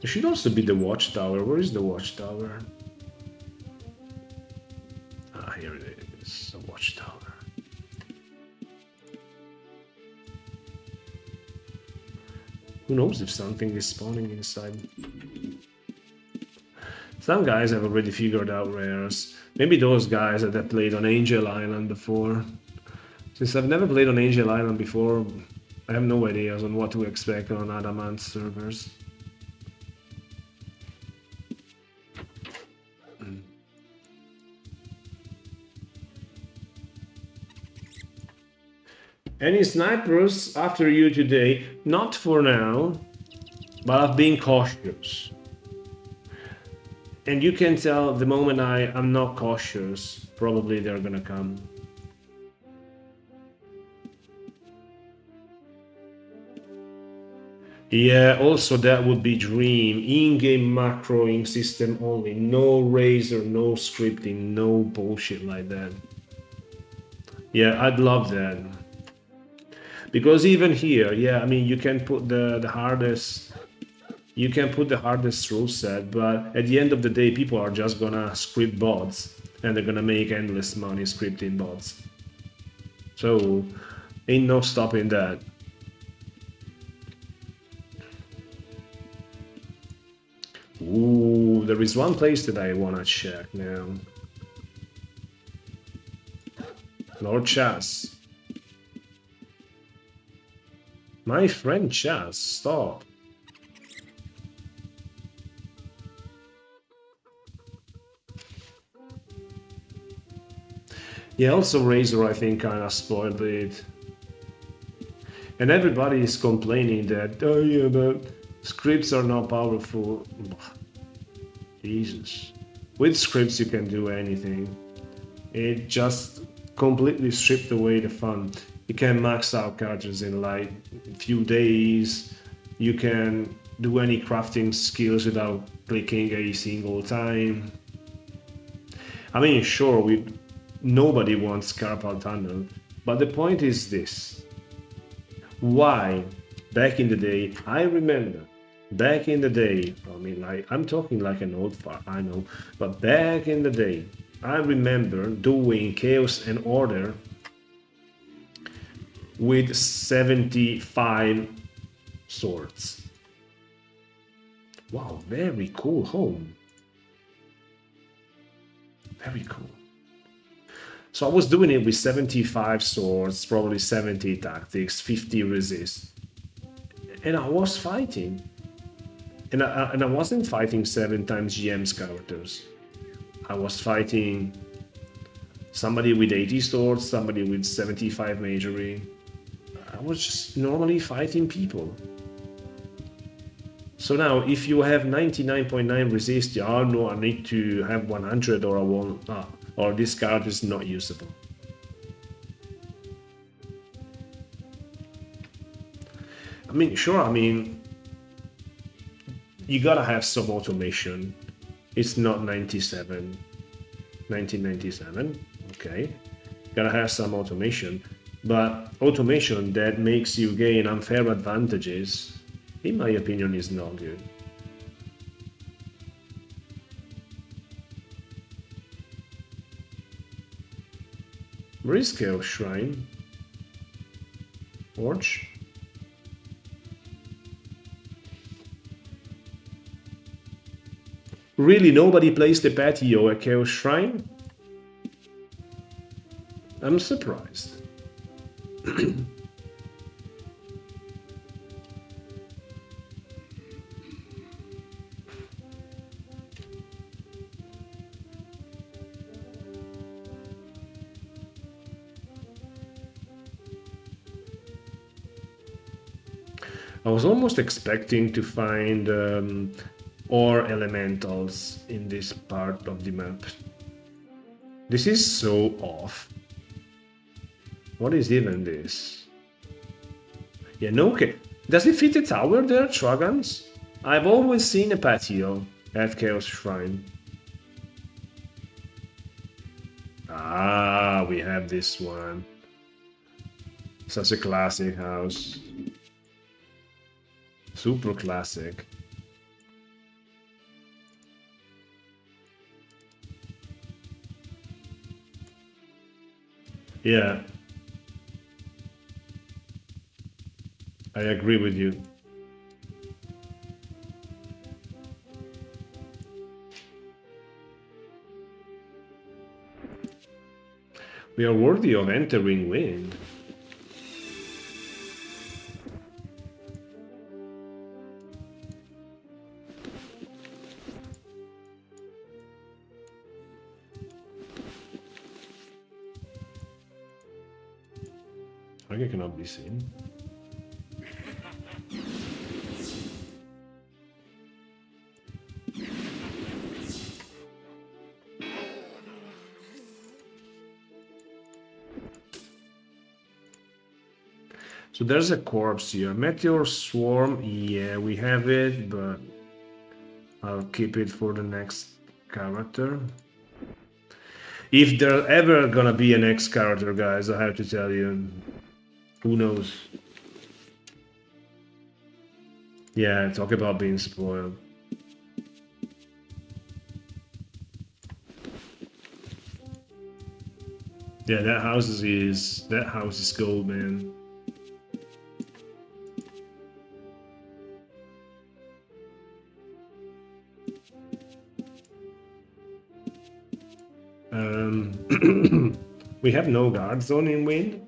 There should also be the watchtower. Where is the watchtower? Ah, here it is, a watchtower. Who knows if something is spawning inside? Some guys have already figured out rares. Maybe those guys that have played on Angel Island before. Since I've never played on Angel Island before, I have no ideas on what to expect on Adamant servers. Any snipers after you today? Not for now, but I've been cautious. And you can tell the moment I'm not cautious, probably they're gonna come. Yeah, also that would be dream. In-game macroing system only. No razor, no scripting, no bullshit like that. Yeah, I'd love that. Because even here, yeah, I mean, you can put the hardest... You can put the hardest rule set, but at the end of the day, people are just gonna script bots, and they're gonna make endless money scripting bots. So, ain't no stopping that. Ooh, there is one place that I wanna check now. Lord Chas. My friend Chas, stop. Yeah, also Razor, I think, kind of spoiled it. And everybody is complaining that, oh yeah, but scripts are not powerful. Jesus. With scripts you can do anything. It just completely stripped away the fun. You can max out characters in like a few days. You can do any crafting skills without clicking a single time. I mean, sure, nobody wants carpal tunnel, but the point is this. Why, back in the day, I remember, back in the day, I mean, like, I'm talking like an old fart, I know, but back in the day, I remember doing Chaos and Order with 75 swords. Wow, very cool home. Very cool. So I was doing it with 75 swords, probably 70 tactics, 50 resist. And I was fighting. And I wasn't fighting 7 times GM's characters. I was fighting somebody with 80 swords, somebody with 75 majory. I was just normally fighting people. So now, if you have 99.9 resist, oh no, I need to have 100 or I won't, or this card is not usable. I mean, sure, I mean, you gotta have some automation. It's not 1997, okay. Gotta have some automation, but automation that makes you gain unfair advantages, in my opinion, is not good. Where is Chaos Shrine? Orch? Really, nobody plays the patio at Chaos Shrine? I'm surprised. I was almost expecting to find ore elementals in this part of the map. This is so off. What is even this? Yeah, no, okay. Does it fit a tower there, Trogans? I've always seen a patio at Chaos Shrine. Ah, we have this one. Such a classic house. Super classic. Yeah. I agree with you. We are worthy of entering wind. Target cannot be seen. So there's a corpse here. Meteor Swarm, yeah, we have it, but I'll keep it for the next character. If there's ever gonna be a next character, guys, I have to tell you. Who knows? Yeah, talk about being spoiled. Yeah, that house is gold, man. We have no guard zone in wind.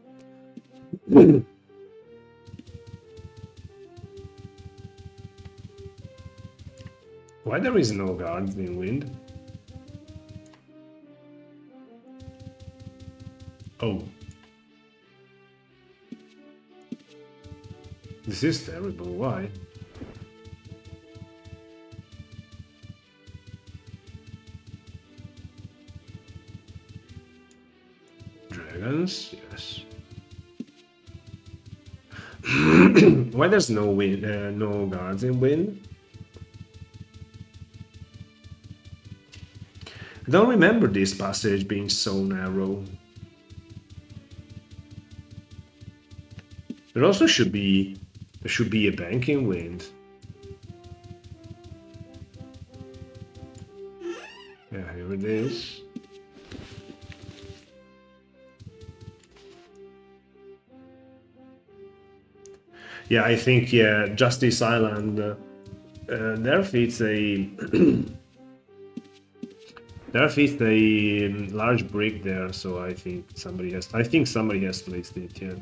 Why there is no guard in wind? Oh. This is terrible, why? Dragons, yes. Why there's no wind, no guards in wind? I don't remember this passage being so narrow. There also should be a bank in wind. Yeah, here it is. Yeah, I think Justice Island. There fits a there fits a large brick there, so I think somebody has placed it. Yeah.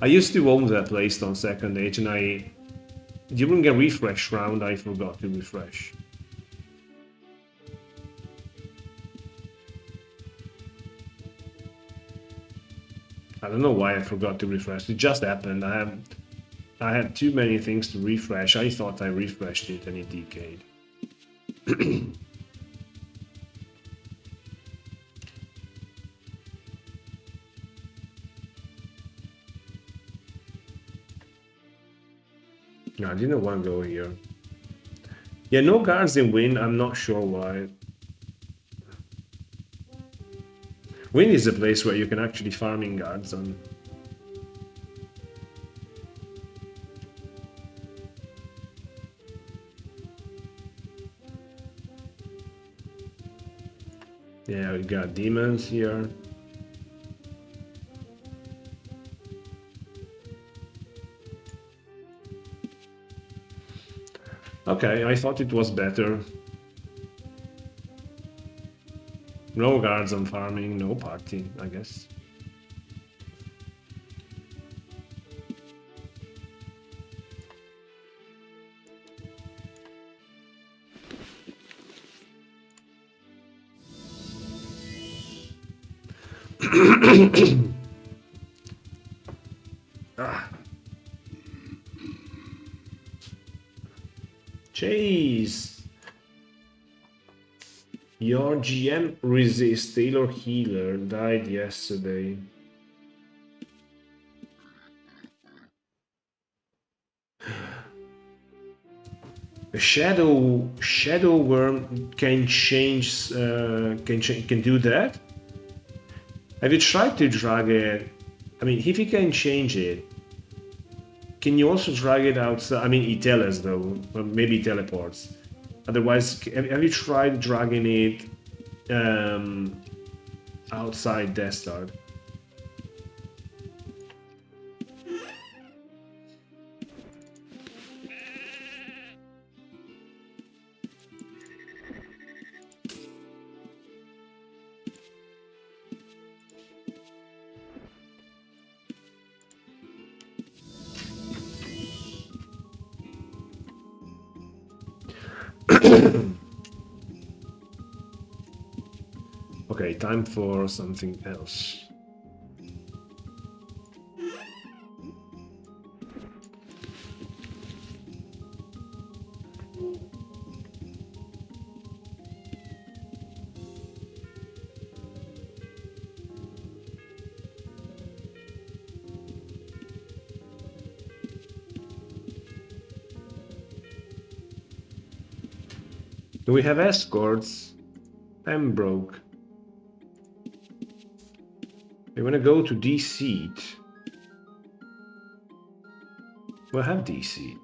I used to own that place on Second Age, and during a refresh round I forgot to refresh. I don't know why I forgot to refresh. It just happened. I had too many things to refresh. I thought I refreshed it and it decayed. No, I didn't want to go here. Yeah, no guards in Wind. I'm not sure why. Wind is a place where you can actually farm in guards on. Yeah, we got demons here. Okay, I thought it was better. No guards on farming, no party, I guess. Jeez. Your GM resist Taylor Healer died yesterday. A shadow worm can change can do that. Have you tried to drag it? I mean, if you can change it, can you also drag it outside? I mean, it tells though, or maybe teleports. Otherwise, have you tried dragging it outside Death Star? Okay, time for something else. Do we have escorts? I'm broke. We want to go to DC. We'll have DC.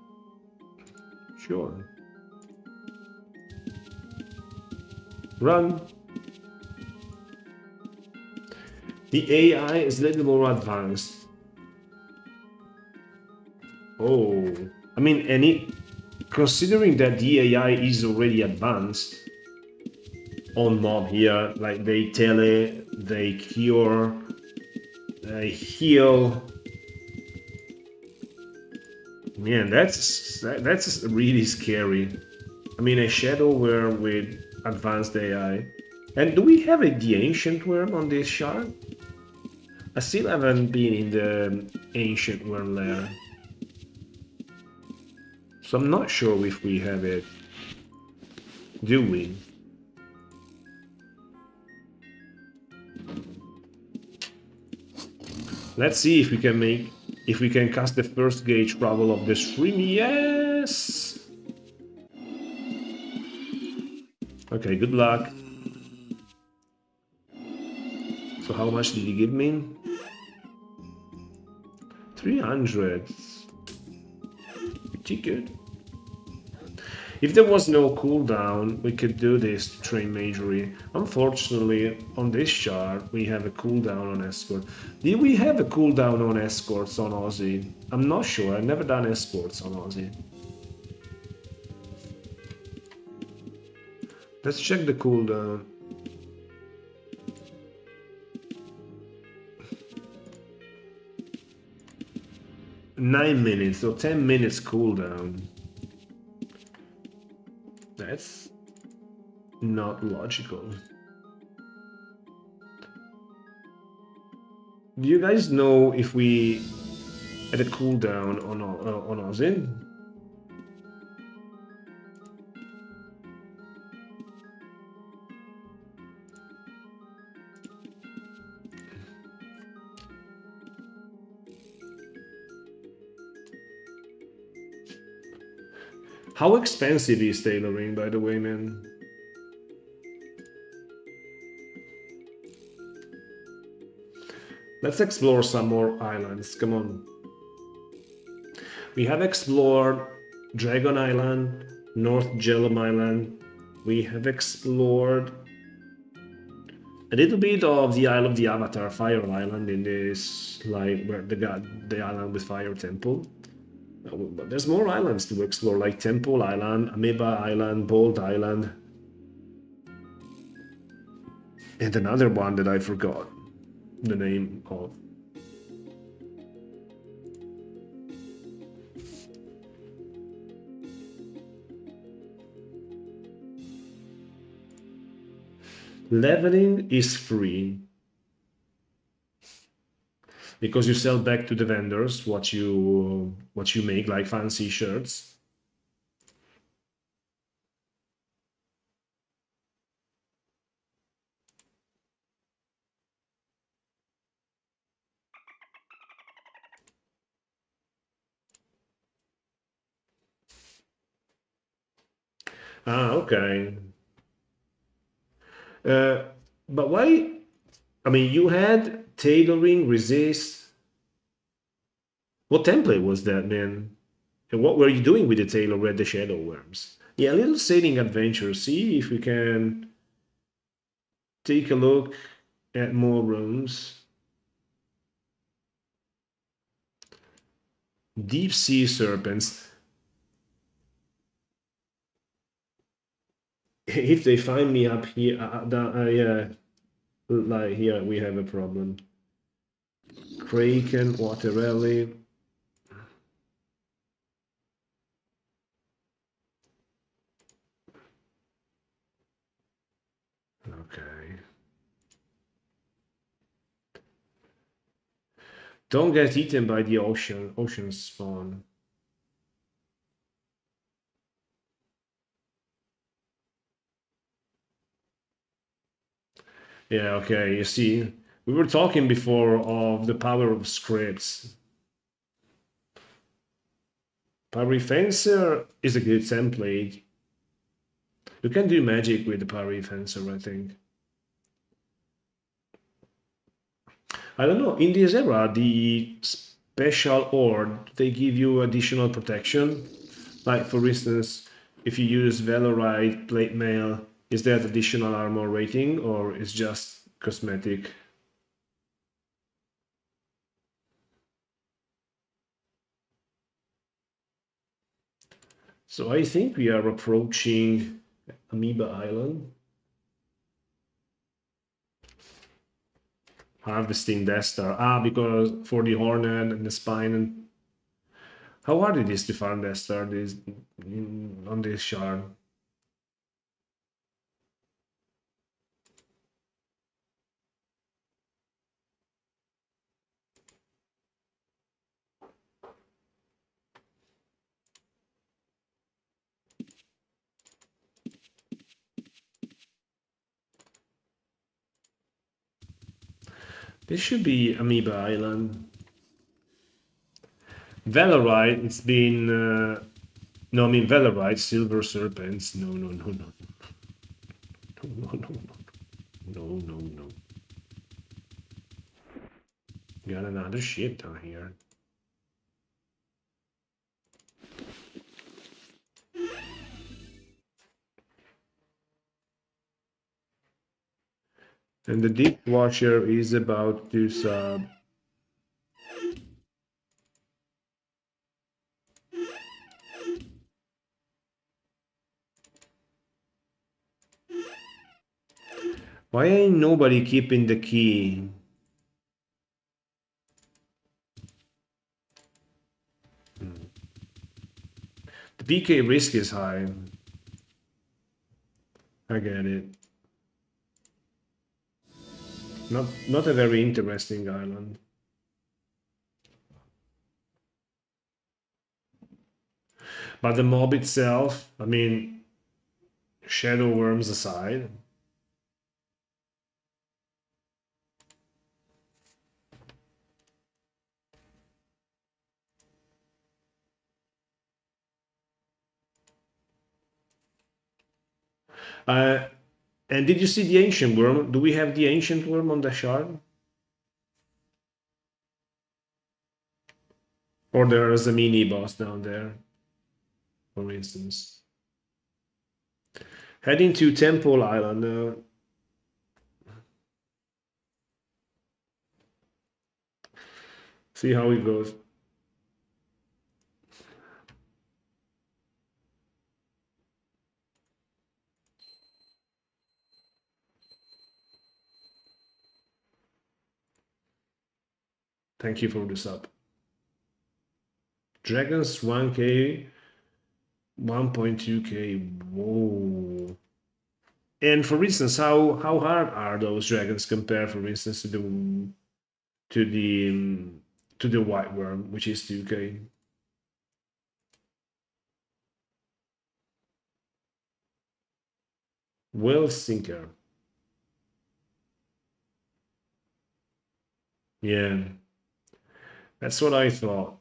Sure. Run. The AI is a little more advanced. Oh, I mean, considering that the AI is already advanced on mob here, like they tele, they cure, they heal. Man, that's really scary. I mean, a shadow worm with advanced AI. And do we have the ancient worm on this shard? I still haven't been in the ancient worm lair. So I'm not sure if we have it. Do we? Let's see if we can cast the first gauge travel of the stream. Yes! Okay, good luck. So how much did he give me? 300. Pretty good. If there was no cooldown, we could do this to train majory. Unfortunately, on this chart, we have a cooldown on escort. Did we have a cooldown on escorts on Aussie? I'm not sure. I've never done escorts on Aussie. Let's check the cooldown. Nine minutes or 10 minutes cooldown. That's not logical. Do you guys know if we had a cooldown on Ozin? How expensive is tailoring, by the way, man? Let's explore some more islands, come on. We have explored Dragon Island, North Jellum Island. We have explored a little bit of the Isle of the Avatar, Fire Island, in this, like, where the island with Fire Temple. But there's more islands to explore, like Temple Island, Amoeba Island, Bolt Island. And another one that I forgot the name of. Leveling is free because you sell back to the vendors what you make, like fancy shirts. Ah, okay. But why? I mean, you had tailoring, resist. What template was that, man? And what were you doing with the tailor red the shadow worms? Yeah, a little sailing adventure. See if we can take a look at more rooms. Deep sea serpents. If they find me up here, yeah, like here we have a problem. Kraken, Waterelli. Okay. Don't get eaten by the ocean spawn. Yeah, okay, you see, we were talking before of the power of scripts. Parry Fencer is a good template. You can do magic with the Parry Fencer, I think. I don't know, in this era, the special ord, they give you additional protection. Like, for instance, if you use Valorite Plate Mail, is that additional armor rating or is just cosmetic? So I think we are approaching Amoeba Island. Harvesting Death Star. Ah, because for the Hornet and the Spine. And how hard it is to farm Death Star on this shard? This should be Amoeba Island. Valorite, it's been... no, I mean Valorite, Silver Serpents. No, no, no, no. No, no, no. No, no, no. Got another ship down here. And the Dishwasher is about to sub. Why ain't nobody keeping the key? The PK risk is high. I get it. Not a very interesting island. But the mob itself, I mean, shadow worms aside. Uh, and did you see the ancient worm? Do we have the ancient worm on the shard? Or there's a mini boss down there, for instance. Heading to Temple Island. See how it goes. Thank you for the sub. Dragons 1k, 1.2k. Whoa. And for instance, how hard are those dragons compared, for instance, to the white worm, which is 2k? Well, Sinker. Yeah, that's what I thought.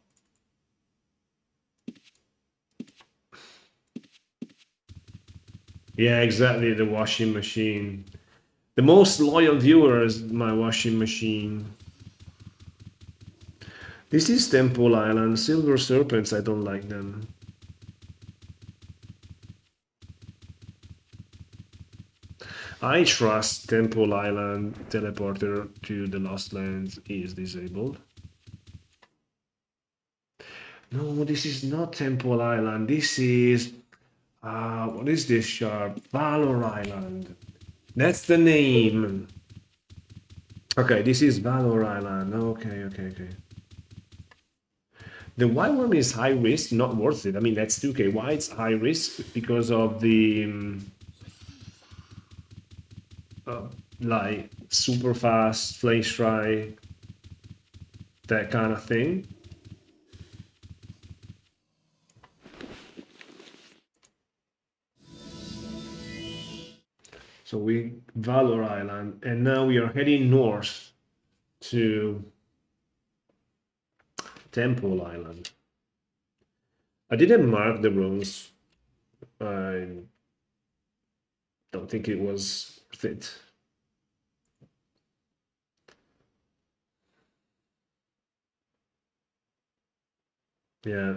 Yeah, exactly, the washing machine. The most loyal viewer is my washing machine. This is Temple Island. Silver Serpents, I don't like them. I trust Temple Island teleporter to the Lost Lands is disabled. No, this is not Temple Island. This is... what is this shard? Valor Island. That's the name. Okay, this is Valor Island. Okay. The white worm is high risk, not worth it. I mean, that's 2k. Why it's high risk? Because of the like super fast flash fry, that kind of thing. So we Valor Island, and now we are heading north to Temple Island. I didn't mark the rooms. I don't think it was worth it. Yeah.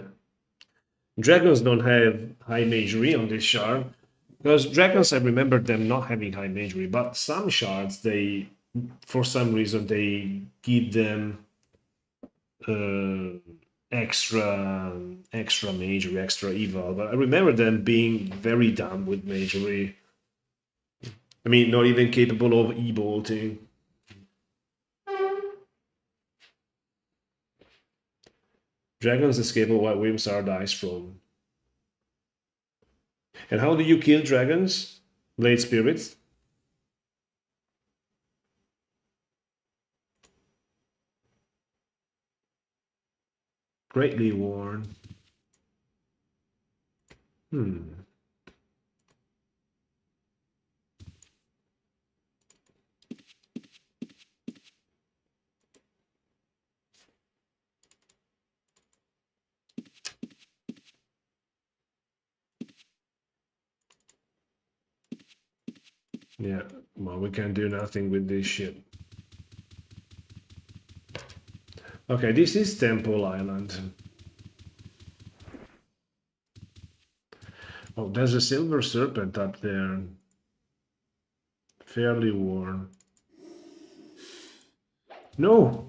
Dragons don't have high magery on this shard. Because dragons, I remember them not having high magery, but some shards, they, for some reason, they give them extra magery, extra evil. But I remember them being very dumb with magery. I mean, not even capable of e-bolting. Dragons escape while Pwnstarr dies from. And how do you kill dragons? Blade spirits? Greatly worn. Yeah, well, we can do nothing with this shit. Okay, this is Temple Island. Oh, there's a silver serpent up there. Fairly worn. No!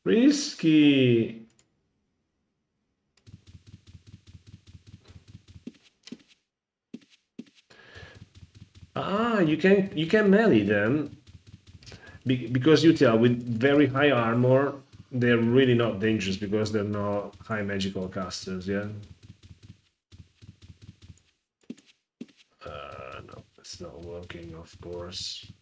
Risky! Ah, you can melee them. Because you tell with very high armor, they're really not dangerous because they're not high magical casters, yeah? No, it's not working, of course.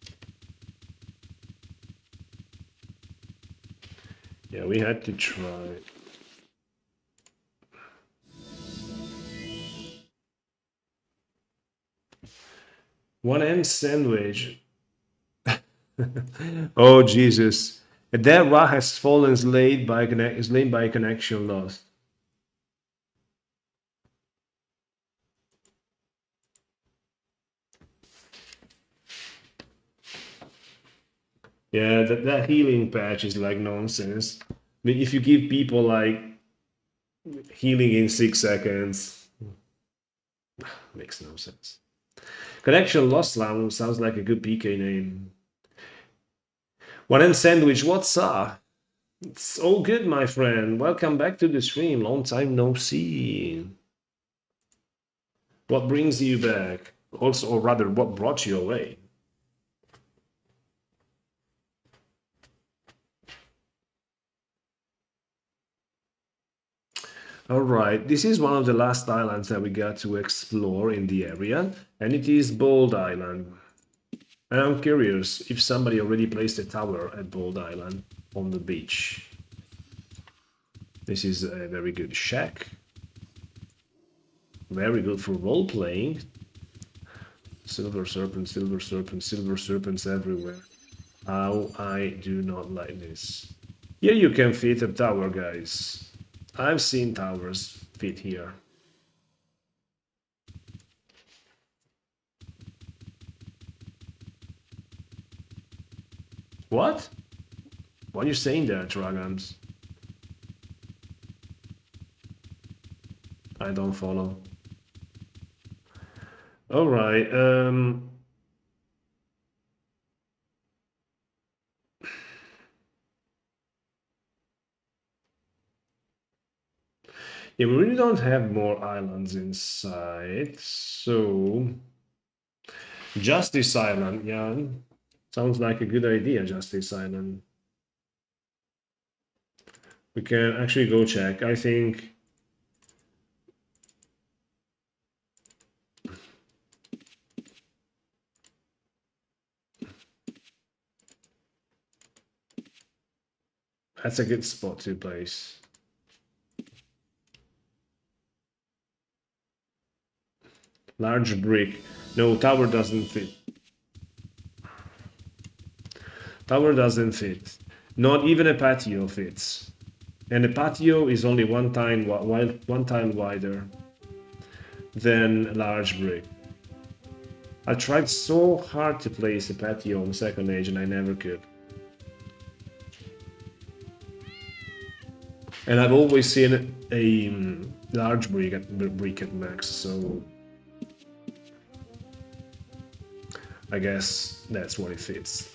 Yeah, we had to try. One end sandwich. Oh, Jesus. That Ra has fallen slain by a connection lost. Yeah, that healing patch is like nonsense. I mean, if you give people like healing in 6 seconds, makes no sense. Connection lost sounds like a good PK name. One end sandwich, what's up? It's all good, my friend. Welcome back to the stream. Long time no see. What brings you back? Also, or rather, what brought you away? Alright, this is one of the last islands that we got to explore in the area, and it is Bold Island. And I'm curious if somebody already placed a tower at Bold Island on the beach. This is a very good shack. Very good for role-playing. Silver serpents, silver serpents, silver serpents everywhere. How I do not like this. Here you can fit a tower, guys. I've seen towers fit here. What? What are you saying there, Dragons? I don't follow. Alright, yeah, we really don't have more islands inside, so... Justice Island, yeah. Sounds like a good idea, Justice Island. We can actually go check. I think... That's a good spot to place. Large brick. No, tower doesn't fit. Tower doesn't fit. Not even a patio fits. And a patio is only one tile wider than large brick. I tried so hard to place a patio on second age and I never could. And I've always seen a large brick at max, so I guess that's what it fits.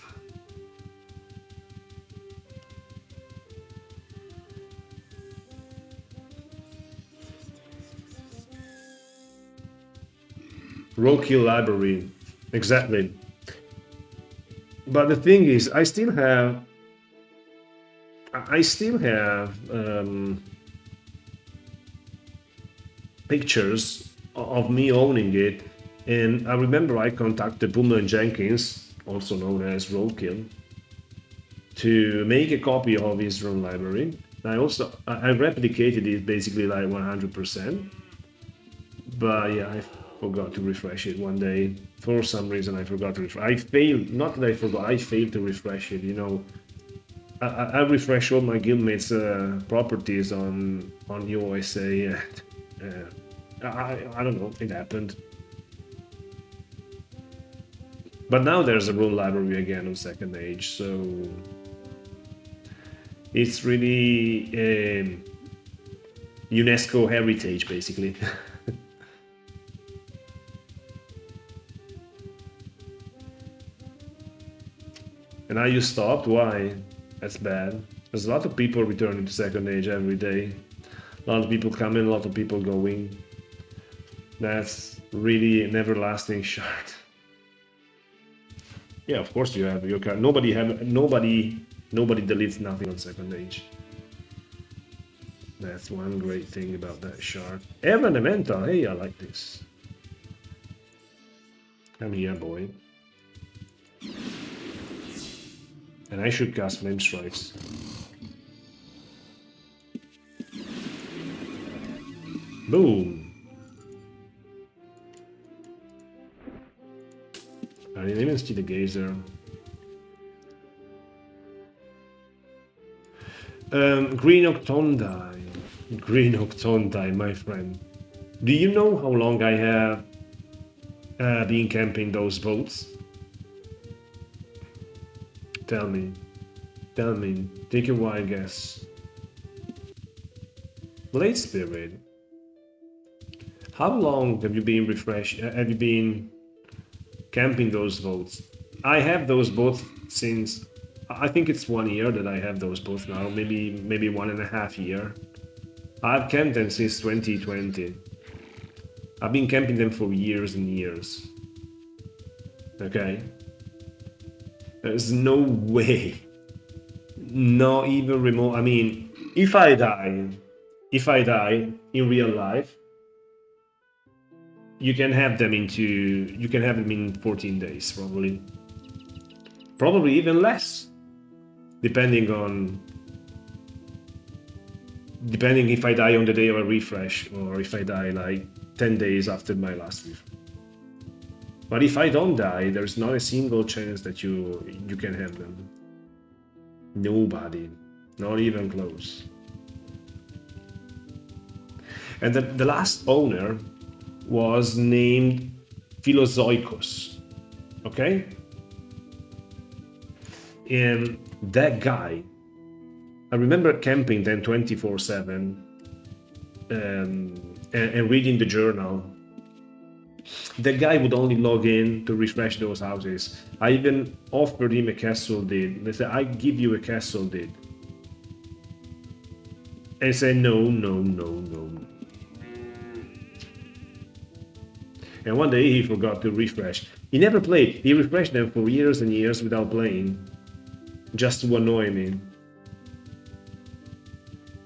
Roadkill library, exactly. But the thing is, I still have pictures of me owning it, and I remember I contacted Boomer Jenkins, also known as Roadkill, to make a copy of his ROM library. I replicated it basically like 100%, but yeah, I forgot to refresh it one day. For some reason, I forgot to refresh. I failed. Not that I forgot. I failed to refresh it. You know, I refresh all my guildmates' properties on USA. I don't know. It happened. But now there's a rune library again on second age, so it's really UNESCO heritage, basically. And now you stopped? Why? That's bad. There's a lot of people returning to second age every day. A lot of people coming, a lot of people going. That's really an everlasting shard. Yeah, of course you have your card. Nobody deletes nothing on second age. That's one great thing about that shard. Evan Elemental, hey, I like this. Come here, boy. And I should cast Flame Strikes. Boom! I didn't even see the Gazer. Green Octondine. Green Octondine, my friend. Do you know how long I have been camping those boats? Tell me. Tell me. Take a wild guess. Blade Spirit. How long have you been have you been camping those boats? I have those boats since, I think it's 1 year that I have those boats now, maybe 1.5 years. I've camped them since 2020. I've been camping them for years and years. Okay? There's no way, not even remote. I mean, if I die, if I die in real life, you can have them in 14 days, probably even less, depending if I die on the day of a refresh or if I die like 10 days after my last refresh. But if I don't die, there's not a single chance that you can have them. Nobody, not even close. And the last owner was named Philozoikos, okay? And that guy, I remember camping then 24/7 and reading the journal. The guy would only log in to refresh those houses. I even offered him a castle deed. They said, I give you a castle deed. And he said, no. And one day he forgot to refresh. He never played. He refreshed them for years and years without playing, just to annoy me.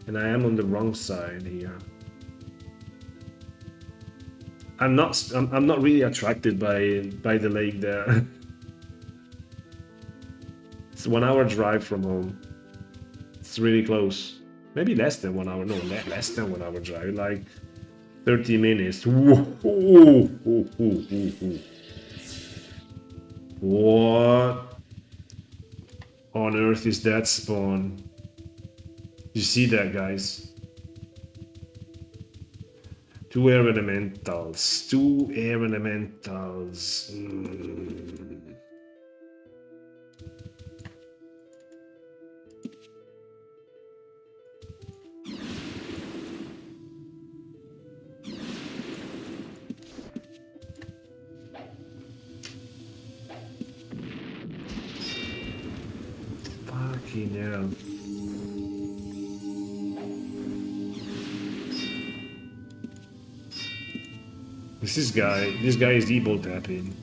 And I am on the wrong side here. I'm not really attracted by the lake there. It's 1 hour drive from home. It's really close. Maybe less than 1 hour. No, less than 1 hour drive. Like 30 minutes. What on earth is that spawn? You see that, guys? 2 air elementals. 2 air elementals. Fucking hell. This guy is evil tapping.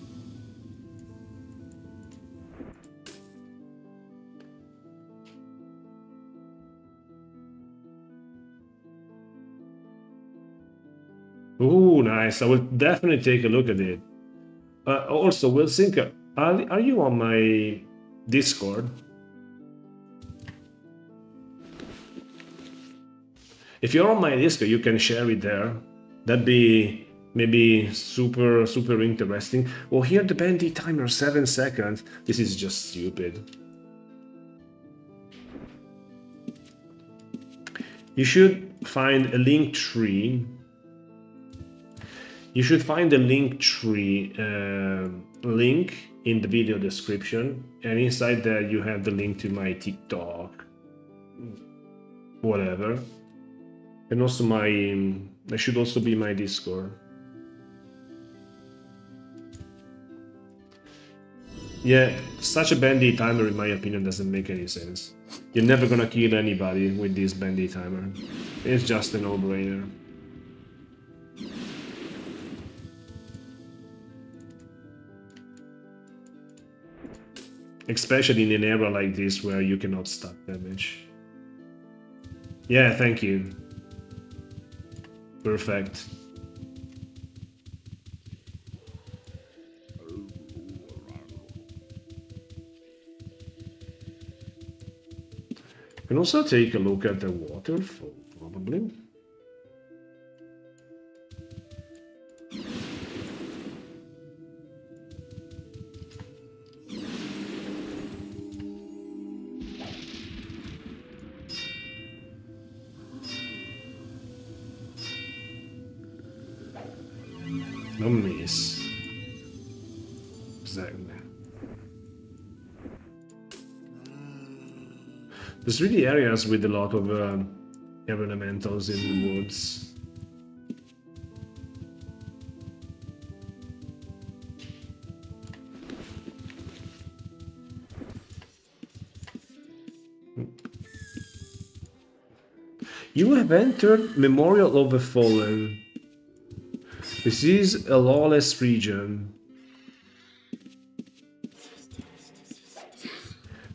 Oh, nice. I will definitely take a look at it. Also, Will Sinker, are you on my Discord? If you're on my Discord, you can share it there. That'd be maybe super interesting. Oh, here the bandit timer, 7 seconds. This is just stupid. You should find a link tree. You should find the link tree link in the video description, and inside there you have the link to my TikTok, whatever, and also there should also be my Discord. Yeah, such a bandit timer, in my opinion, doesn't make any sense. You're never gonna kill anybody with this bandit timer. It's just a no-brainer. Especially in an era like this where you cannot stack damage. Yeah, thank you. Perfect. You can also take a look at the waterfall, probably. No miss. Exactly. There's really areas with a lot of air elementals in the woods. You have entered Memorial of the Fallen. This is a lawless region.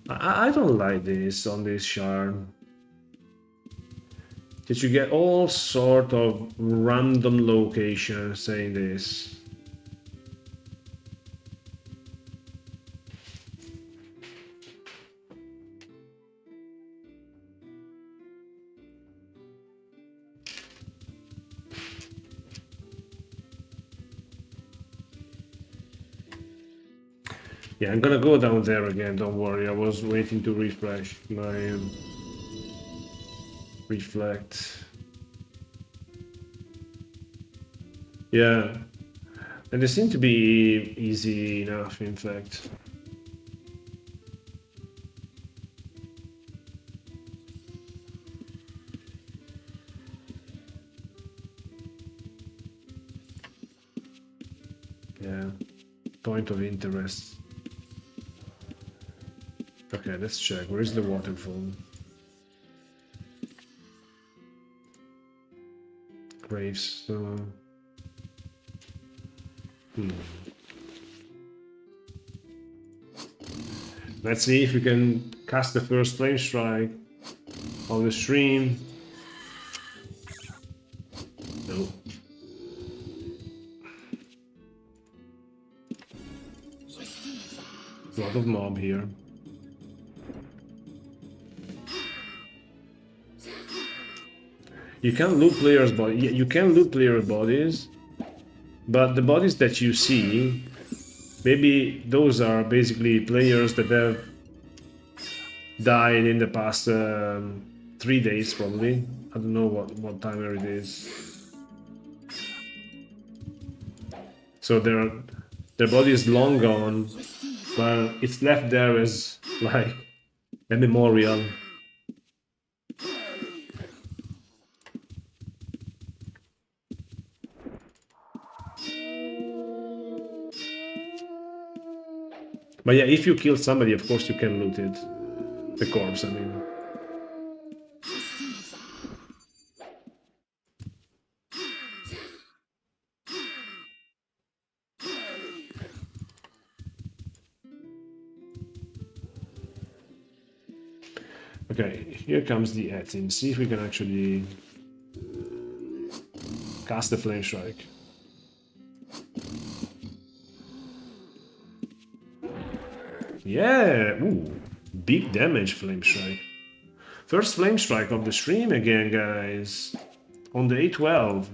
I don't like this on this shard. that you get all sort of random locations saying this. Yeah, I'm gonna go down there again, don't worry. I was waiting to refresh my reflect. Yeah, and they seem to be easy enough, in fact. Yeah, point of interest. Okay, let's check. Where is the waterfall? Gravestone. Let's see if we can cast the first flame strike on the stream. No. A lot of mob here. You can loot players' bodies. Yeah, you can loot player bodies, but the bodies that you see, maybe those are basically players that have died in the past 3 days, probably. I don't know what timer it is. So their body is long gone, but it's left there as like a memorial. But yeah, if you kill somebody, of course you can loot it. The corpse, I mean. Okay, here comes the Etin. See if we can actually cast the flame strike. Yeah, ooh, big damage flame strike. First flame strike of the stream again, guys. On the A12.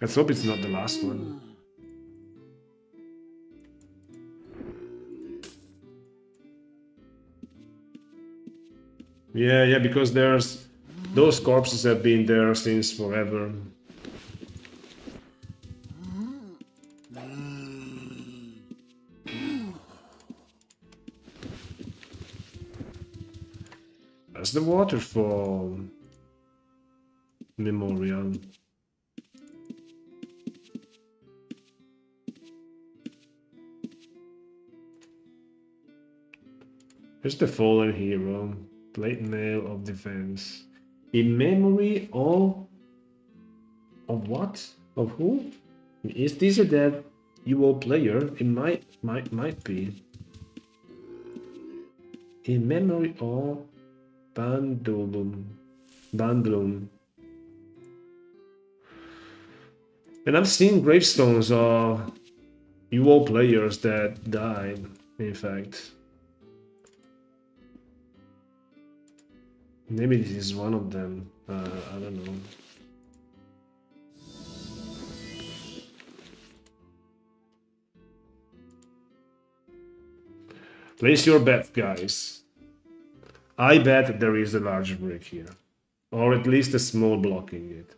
Let's hope it's not the last one. Yeah, because those corpses have been there since forever. That's the waterfall memorial. Here's the fallen hero, plate mail of defense. In memory of what? Of who? Is this a dead UO player? It might be. In memory of Bandolum. And I've seen gravestones of UO players that died, in fact. Maybe this is one of them. I don't know. Place your bet, guys. I bet there is a large brick here. Or at least a small blocking it.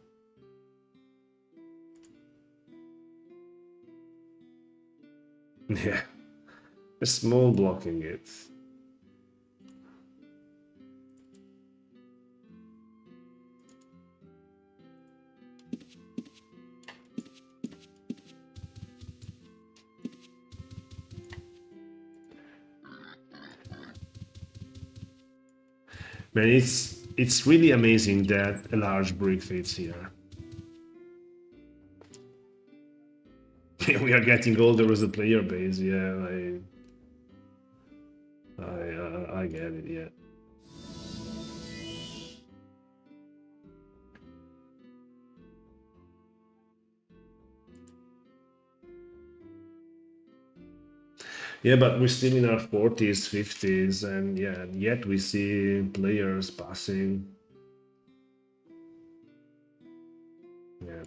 Yeah. A small blocking it. Man, it's really amazing that a large brick fits here. We are getting older as a player base, yeah. I get it, yeah. Yeah, but we're still in our 40s, 50s, and yeah, yet we see players passing. Yeah.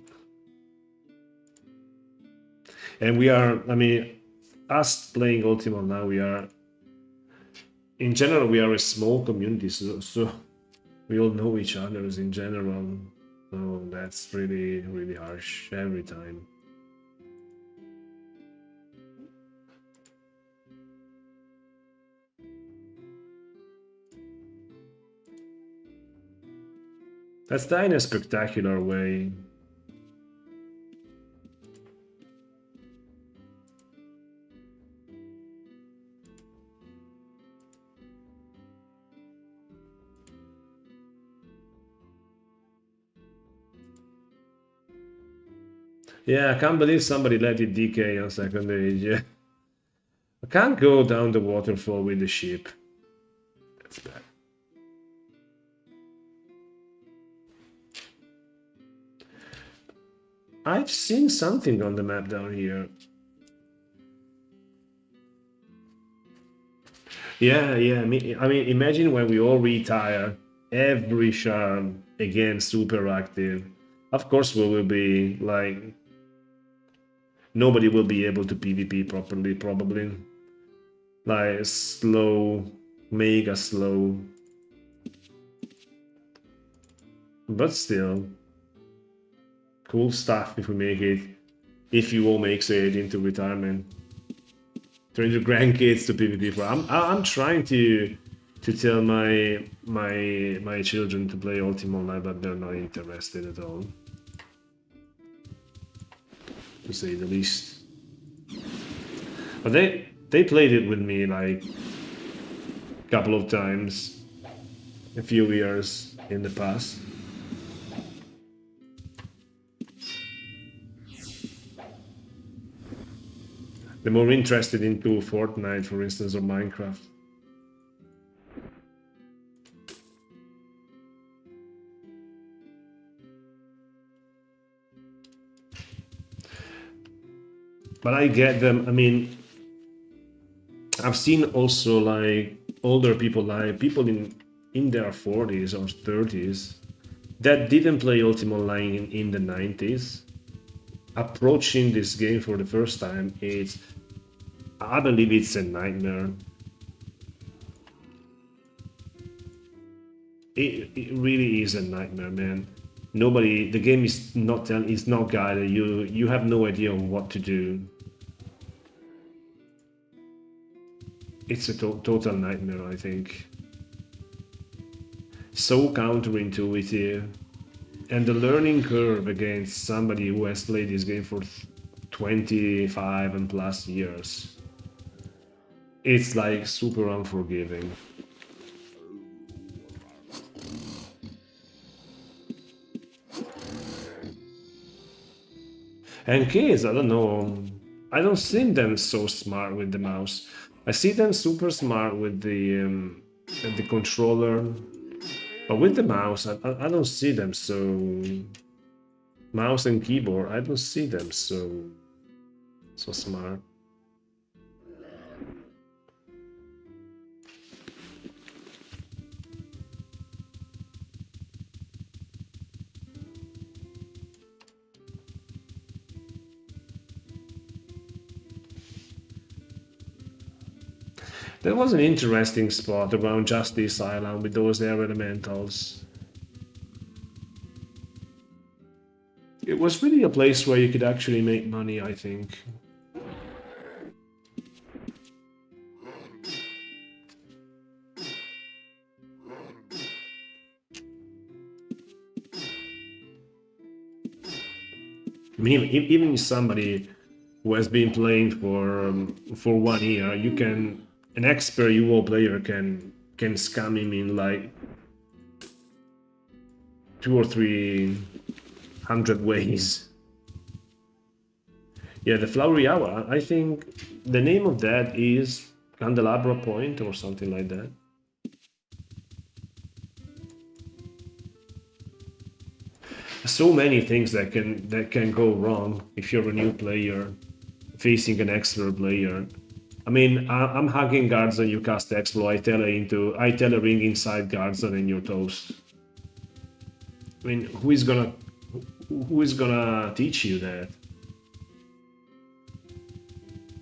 And we are, I mean, us playing Ultima now, we are, in general, we are a small community, so we all know each others in general. So that's really, really harsh every time. That's done in a spectacular way. Yeah, I can't believe somebody let it DK on second age. Yeah. I can't go down the waterfall with the ship. That's bad. I've seen something on the map down here. Yeah, yeah. I mean, imagine when we all retire, every shard again super active. Of course, we will be like nobody will be able to PvP properly, probably. Like slow, mega slow. But still, cool stuff if we make it. If you all makes it into retirement. Turn your grandkids to PvP for. I'm trying to tell my children to play Ultima Online, but they're not interested at all, to say the least. But they played it with me like a couple of times, a few years in the past. They're more interested into Fortnite, for instance, or Minecraft. But I get them. I mean, I've seen also like older people, like people in their 40s or 30s, that didn't play Ultima Online in the 90s, approaching this game for the first time. I believe it's a nightmare. It really is a nightmare, man. The game is not guided. You have no idea what to do. It's a total nightmare, I think. So counterintuitive. And the learning curve against somebody who has played this game for 25 and plus years, it's like super unforgiving. And kids, I don't know, I don't see them so smart with the mouse. I see them super smart with the controller, but with the mouse, I don't see them so. Mouse and keyboard, I don't see them so smart. That was an interesting spot around Justice Island with those air elementals. It was really a place where you could actually make money, I think. I mean, even somebody who has been playing for 1 year, an expert UO player can scam him in like 200 or 300 ways. Yeah, the Flowery Hour. I think the name of that is Candelabra Point or something like that. So many things that can go wrong if you're a new player facing an expert player. I mean, I'm hugging guards and you cast Explo. I tell a ring inside guards and you're toast. I mean, who is gonna teach you that?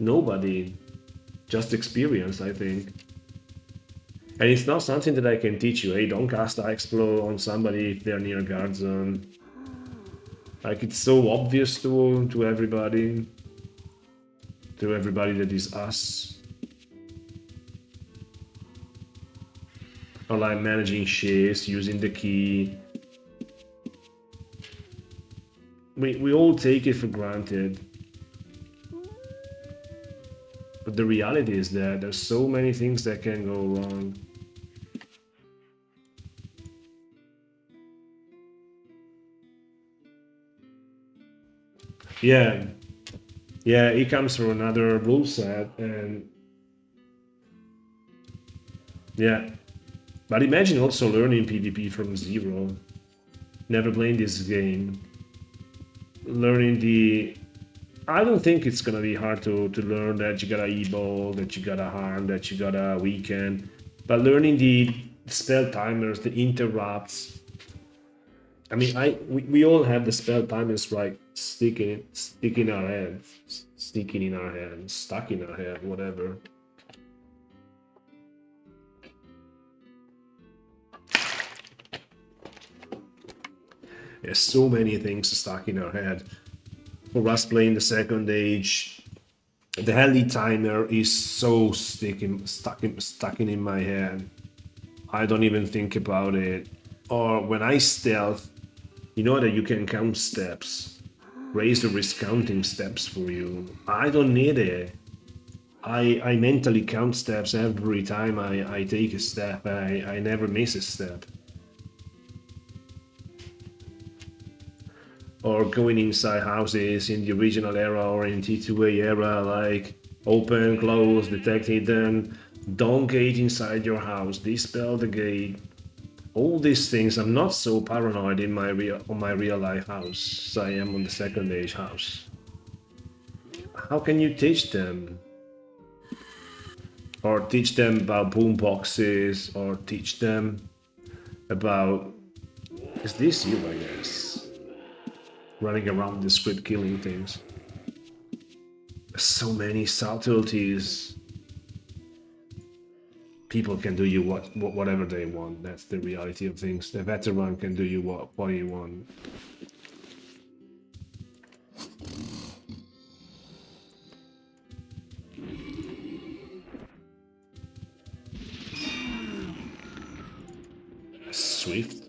Nobody. Just experience, I think. And it's not something that I can teach you. Hey, don't cast Explo on somebody if they're near guard zone. Like, it's so obvious to everybody. To everybody that is us. Or like managing shares, using the key. We all take it for granted. But the reality is that there's so many things that can go wrong. Yeah. Yeah, he comes from another rule set and yeah. But imagine also learning PvP from zero. Never playing this game. Learning the... I don't think it's gonna be hard to learn that you gotta e-ball, that you gotta harm, that you gotta weaken. But learning the spell timers, the interrupts. I mean, we all have the spell timers right sticking in our head, sticking in our head, stuck in our head, whatever. There's so many things stuck in our head. For us playing the second age, the heli timer is so stuck in my head. I don't even think about it. Or when I stealth, you know that you can count steps. Razor is counting steps for you. I don't need it. I mentally count steps every time I take a step. I never miss a step. Or going inside houses in the original era or in T2A era, like open, close, detect hidden, don't gate inside your house, dispel the gate. All these things, I'm not so paranoid in my real life house as I am on the second age house. How can you teach them? Or teach them about boom boxes, or teach them about... Is this you, I guess? Running around the script killing things. So many subtleties. People can do you whatever they want. That's the reality of things. The veteran can do you what you want. Swift.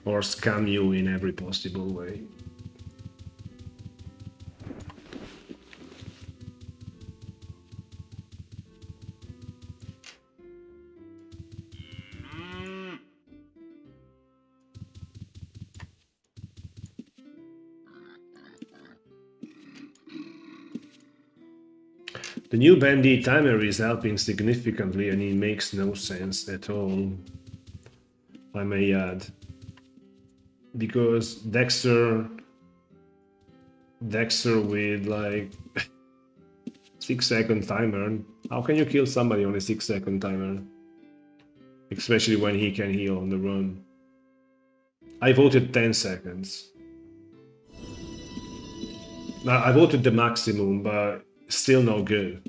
Or scam you in every possible way. The new bandit timer is helping significantly and it makes no sense at all, I may add. Because Dexter with like 6-second timer, how can you kill somebody on a 6-second timer? Especially when he can heal on the run. I voted 10 seconds. Now, I voted the maximum, but still no good.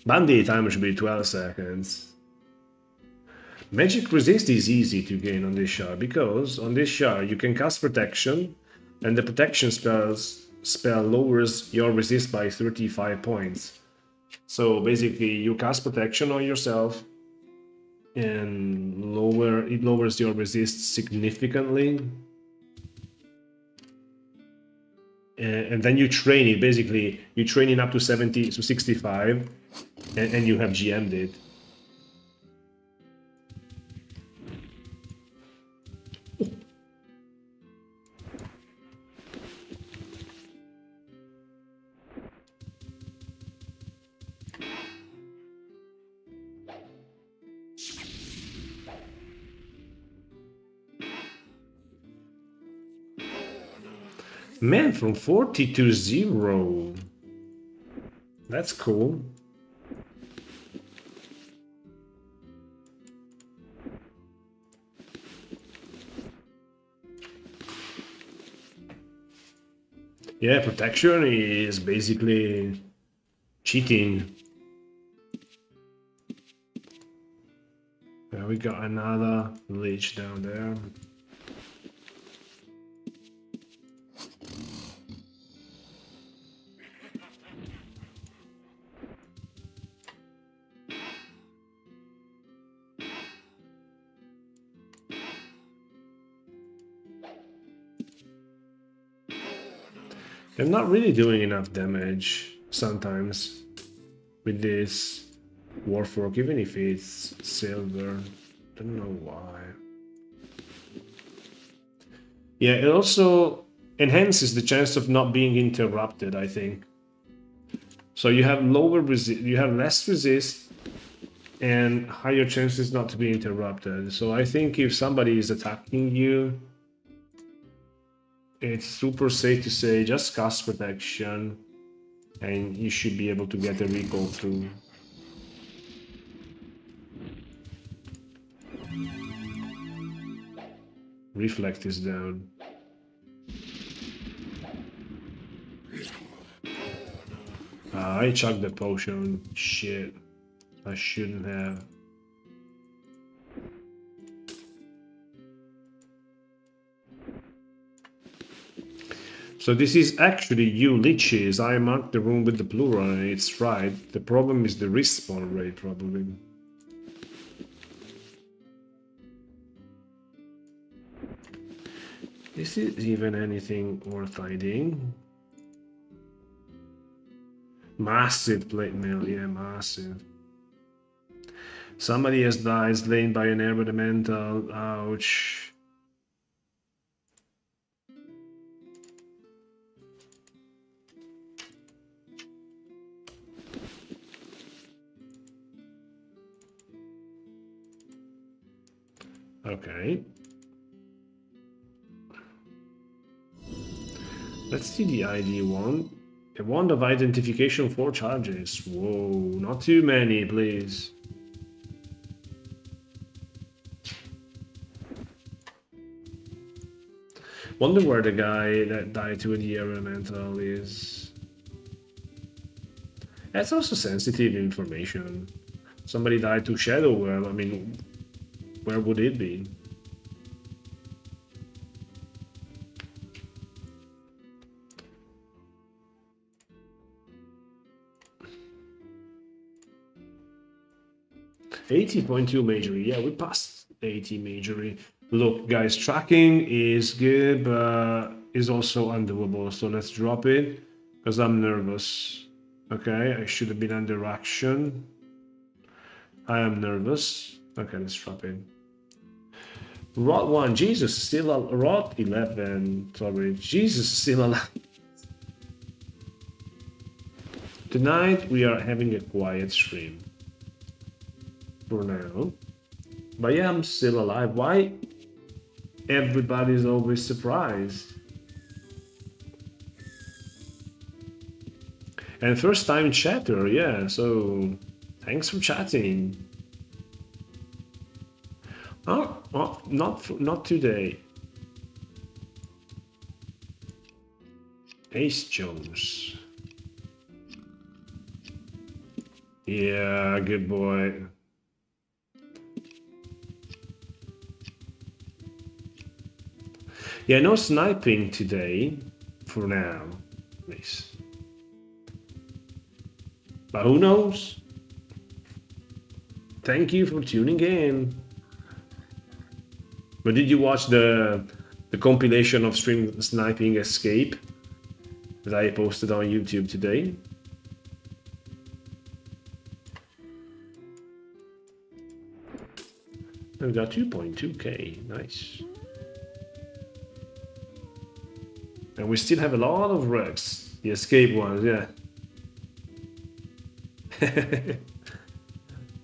Bandit timer should be 12 seconds. Magic resist is easy to gain on this shard, because on this shard you can cast protection, and the protection spell lowers your resist by 35 points. So basically you cast protection on yourself, and it lowers your resist significantly. And then you train it, basically you train it up to 70 to 65, and you have GM'd it. Man, from 40 to 0. That's cool. Yeah, protection is basically cheating. We got another leech down there. They're not really doing enough damage sometimes with this Warfork, even if it's silver. Don't know why. Yeah, it also enhances the chance of not being interrupted, I think. So you have lower resist, you have less resist, and higher chances not to be interrupted. So I think if somebody is attacking you, it's super safe to say just cast protection, and you should be able to get a recall through. Reflect is down. I chucked the potion. Shit. I shouldn't have. So this is actually you leeches. I marked the room with the plural and it's right. The problem is the respawn rate probably. Is it even anything worth hiding? Massive plate mail, yeah, massive. Somebody has died slain by an air elemental. Ouch. Okay. Let's see the ID one. A wand of identification, 4 charges. Whoa, not too many, please. Wonder where the guy that died to the air elemental is. That's also sensitive information. Somebody died to Shadow Well, I mean, where would it be? $80.2 majory. Yeah, we passed 80 majory. Look, guys, tracking is good, but is also undoable. So let's drop it because I'm nervous. Okay, I should have been under action. I am nervous. Okay, let's drop it. Rot 1, Jesus, still alive. Rot 11, sorry, Jesus, still alive. Tonight we are having a quiet stream. For now. But yeah, I'm still alive. Why? Everybody's always surprised. And first time chatter, yeah, so thanks for chatting. Oh, not today. Ace Jones. Yeah, good boy. Yeah, no sniping today, for now, please. But who knows? Thank you for tuning in. But did you watch the compilation of stream sniping escape that I posted on YouTube today? We got 2.2k, nice. And we still have a lot of wrecks, the escape ones, yeah.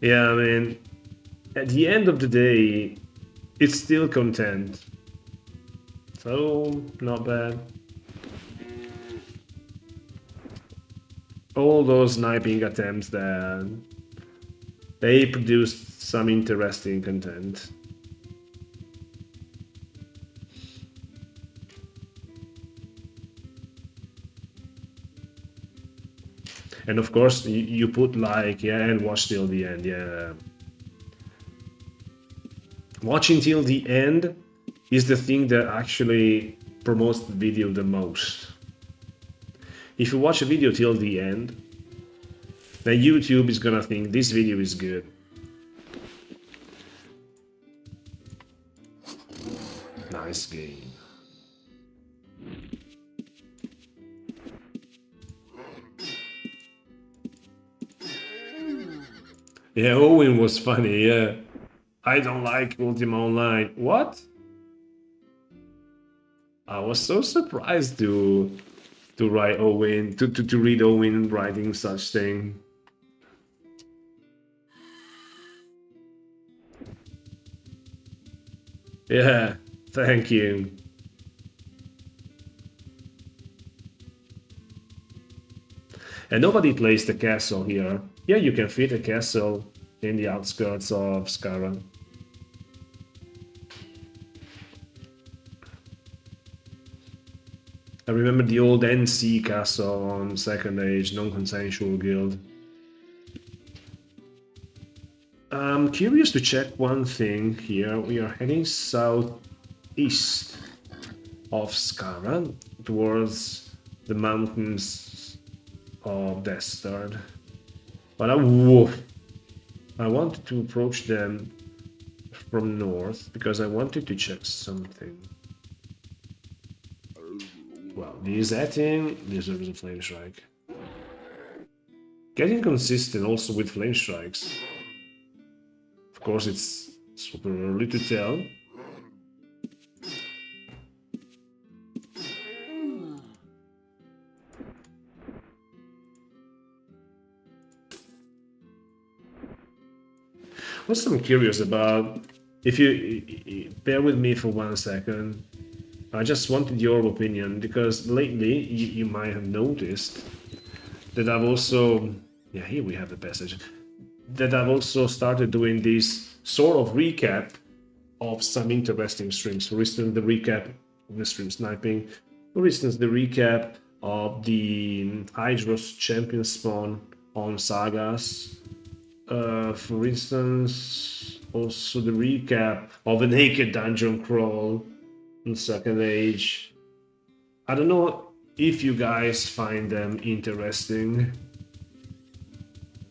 Yeah, I mean, at the end of the day, it's still content. So, not bad. all those sniping attempts there, they produced some interesting content. And of course, you put like, yeah, and watch till the end, yeah. Watching till the end is the thing that actually promotes the video the most. If you watch a video till the end, then YouTube is gonna think this video is good. Nice game. Yeah, Owen was funny, yeah. I don't like Ultima Online. What? I was so surprised to write Owen, to read Owen writing such thing. Yeah, thank you. And nobody plays the castle here. Yeah, you can fit a castle in the outskirts of Skara. I remember the old NC castle on Second Age, non-consensual guild. I'm curious to check one thing here. We are heading southeast of Skara towards the mountains of Destard. But I wanted to approach them from north because I wanted to check something. Well, this Etin deserves a flame strike. Getting consistent also with flame strikes. Of course, it's super early to tell. What I'm curious about, if you bear with me for 1 second, I just wanted your opinion, because lately you might have noticed that I've also, yeah, here we have the passage, that I've also started doing this sort of recap of some interesting streams. For instance, the recap of the stream sniping, for instance, the recap of the Hydros champion spawn on Sagas, for instance, also the recap of a naked dungeon crawl in Second Age. I don't know if you guys find them interesting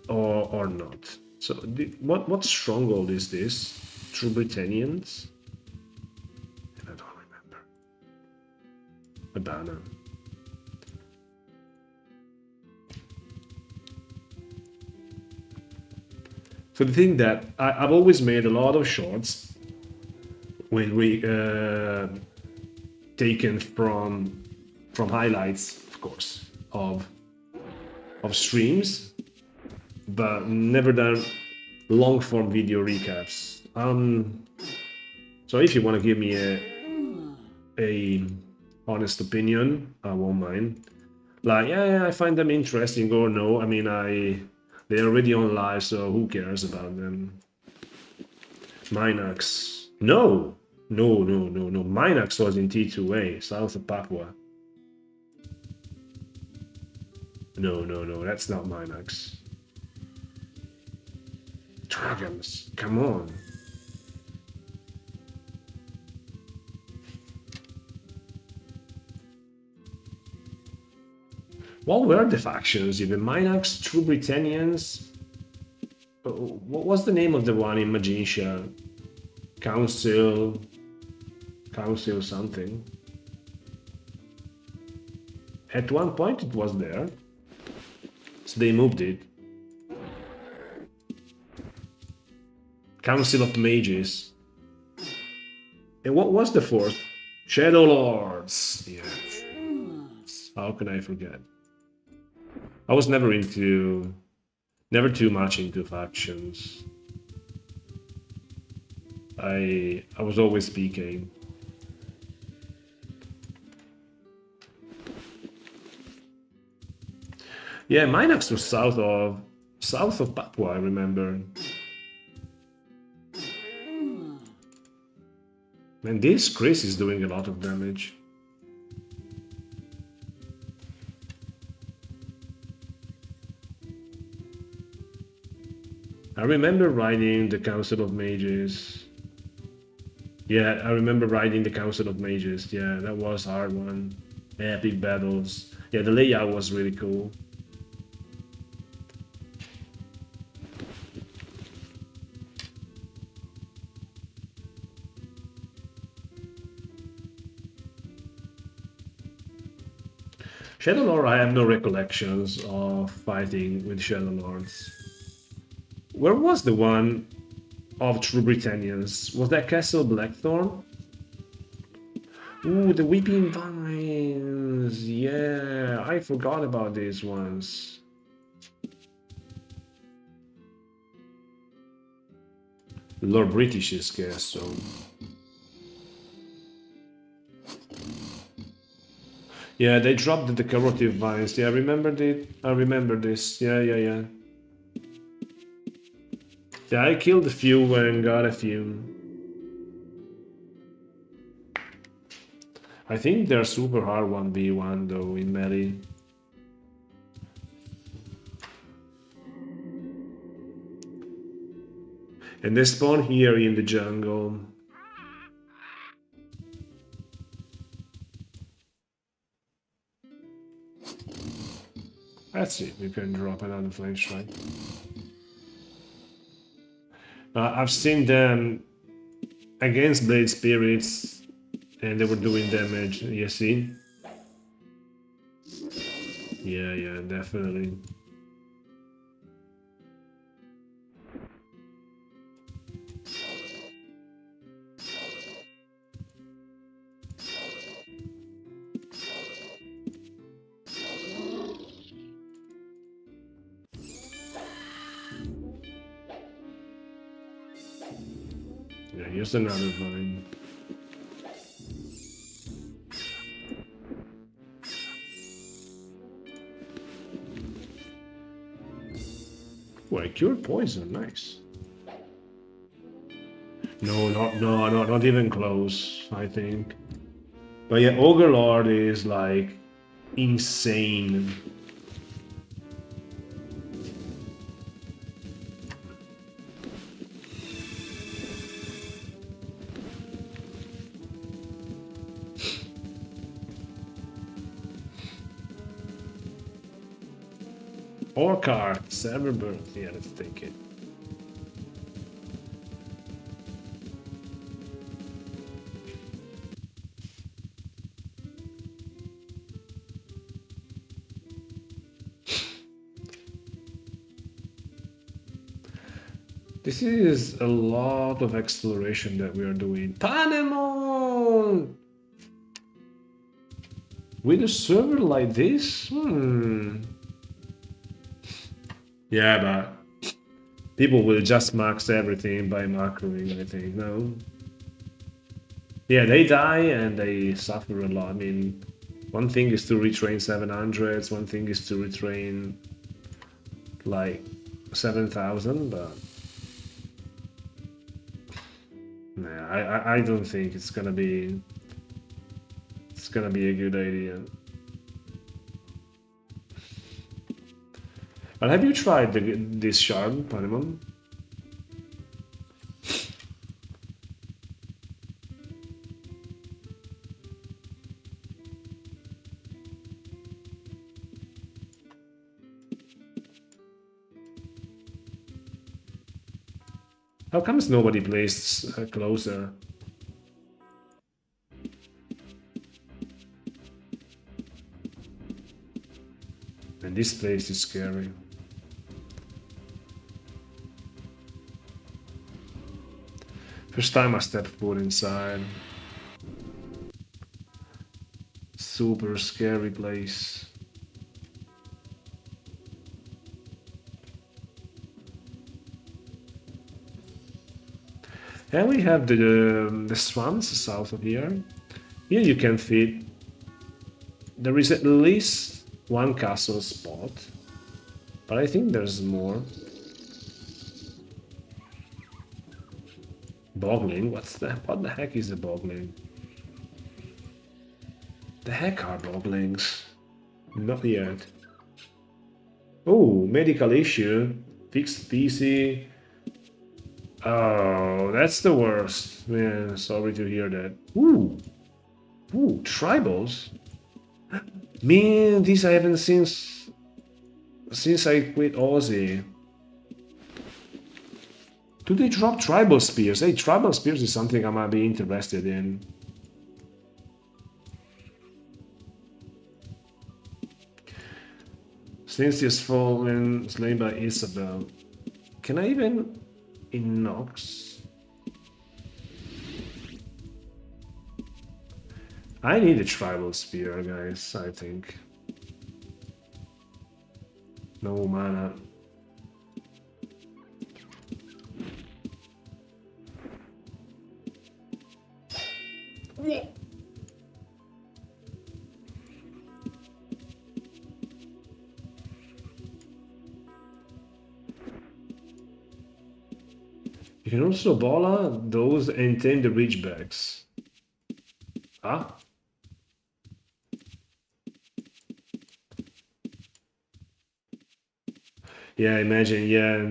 or not. So what stronghold is this? True Britannians? I don't remember. Abana. So the thing that I've always made a lot of shorts with taken from highlights, of course, of streams, but never done long form video recaps. So if you want to give me a honest opinion, I won't mind. Like, yeah, I find them interesting, or no. I mean, they're already on live, so who cares about them? Minax. No. Minax was in T2A, south of Papua. No, that's not Minax. Dragons, come on. What were the factions? Even Minax, True Britannians. What was the name of the one in Magnesia? Council something. At one point it was there, so they moved it. Council of Mages. And what was the fourth? Shadow Lords. Yes. How can I forget? I was never too much into factions. I was always PK. Yeah, Minax was south of Papua, I remember. And this Chris is doing a lot of damage. I remember riding the Council of Mages. Yeah, I remember riding the Council of Mages. Yeah, that was a hard one. Epic battles. Yeah, the layout was really cool. Shadowlord, I have no recollections of fighting with Shadowlords. Where was the one of True Britannians? Was that Castle Blackthorn? Ooh, the Weeping Vines! Yeah, I forgot about these ones. Lord British's castle. Yeah, they dropped the decorative vines. Yeah, I remembered it. I remember this. Yeah. Yeah, I killed a few and got a few. I think they're super hard 1v1 though in melee. And they spawn here in the jungle. Let's see if we can drop another flame strike. I've seen them against Blade Spirits and they were doing damage, you see? Yeah, definitely. Yeah, here's another vine. Oh, I cured poison, nice. No, not even close, I think. But yeah, Ogre Lord is like insane. Orcart, Severbirth, yeah, let's take it. This is a lot of exploration that we are doing. Panemon! With a server like this? Yeah, but people will just max everything by macroing, I think, no? Yeah, they die and they suffer a lot. I mean, one thing is to retrain 700s, one thing is to retrain like 7,000, but nah, I don't think it's gonna be a good idea. But have you tried this shard, Panemon? How comes nobody plays closer? And this place is scary. First time I stepped foot inside. Super scary place. And we have the swamps south of here. Here you can fit. There is at least one castle spot. But I think there's more. Boggling? What the heck is a boggling? The heck are bogglings? Not yet. Oh, medical issue. Fixed PC. Oh, that's the worst. Man, sorry to hear that. Ooh. Ooh, tribals? Man, this I haven't seen since I quit Aussie. Do they drop tribal spears? Hey, tribal spears is something I might be interested in. Since he's fallen, slain by Isabel. Can I even Inox? I need a tribal spear, guys, I think. No mana. You can also bola those and tame the ridgebacks. Ah? Yeah, imagine, yeah,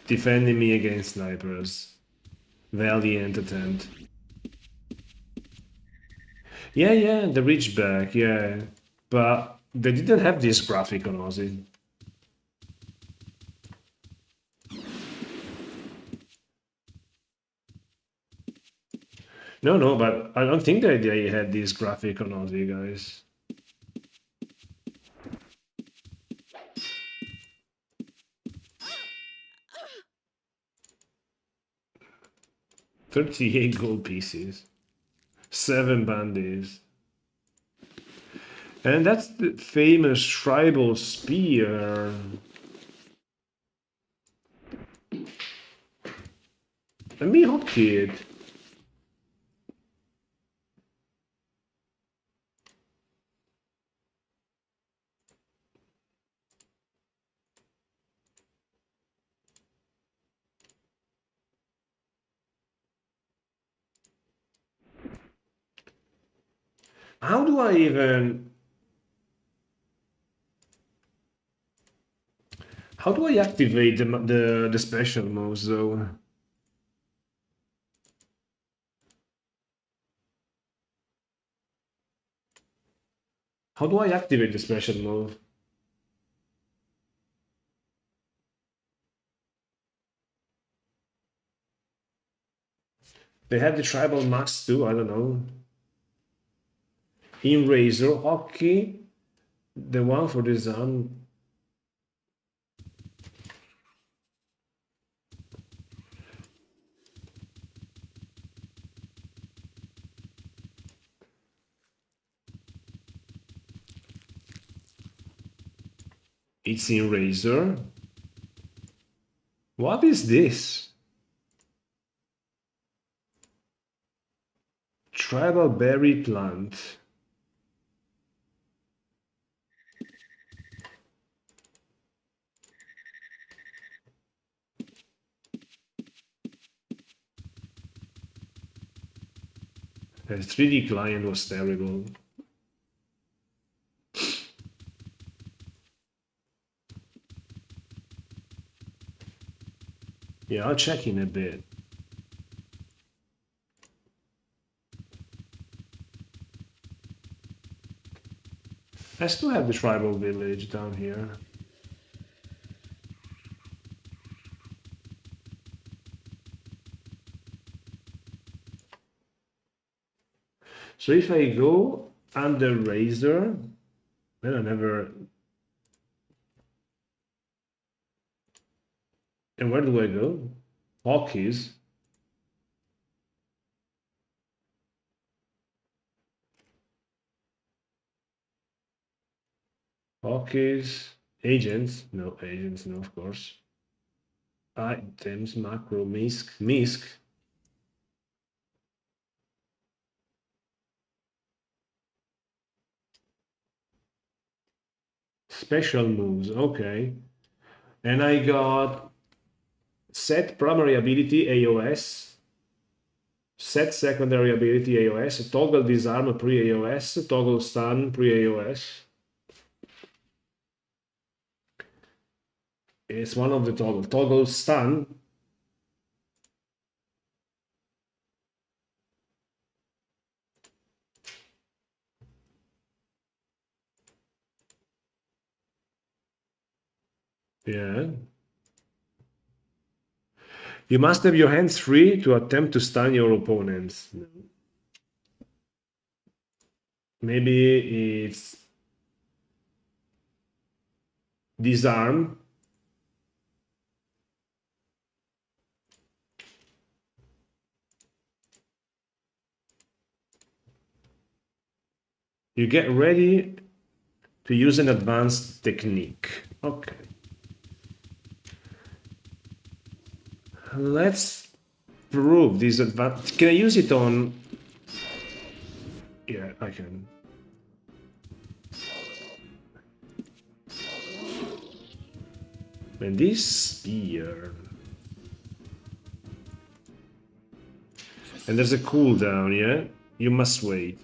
defending me against snipers. Valiant attempt. Yeah, yeah, the ridgeback, yeah. But they didn't have this graphic on Aussie. No, no, but I don't think that they had this graphic on Aussie, guys. $38 gold pieces. 7 bandits. And that's the famous tribal spear. Let me hockey it. How do I even... How do I activate the special moves though? How do I activate the special move? They have the tribal max too, I don't know. In Razor Hockey, the one for the Zan. It's in Razor. What is this? Tribal berry plant. The 3D client was terrible. Yeah, I'll check in a bit. I still have the tribal village down here. So if I go under Razor, then I never... And where do I go? Hockeys. Hockeys. Agents. No, agents, no, of course. Items, macro, misc. Special moves, okay. And I got set primary ability AOS, set secondary ability AOS, toggle disarm pre-AOS, toggle stun pre-AOS. It's one of the toggle stun. Yeah. You must have your hands free to attempt to stun your opponents. Maybe it's disarm. You get ready to use an advanced technique. Okay. Let's prove this advanced. Can I use it on? Yeah, I can. And this spear. And there's a cooldown, yeah? You must wait.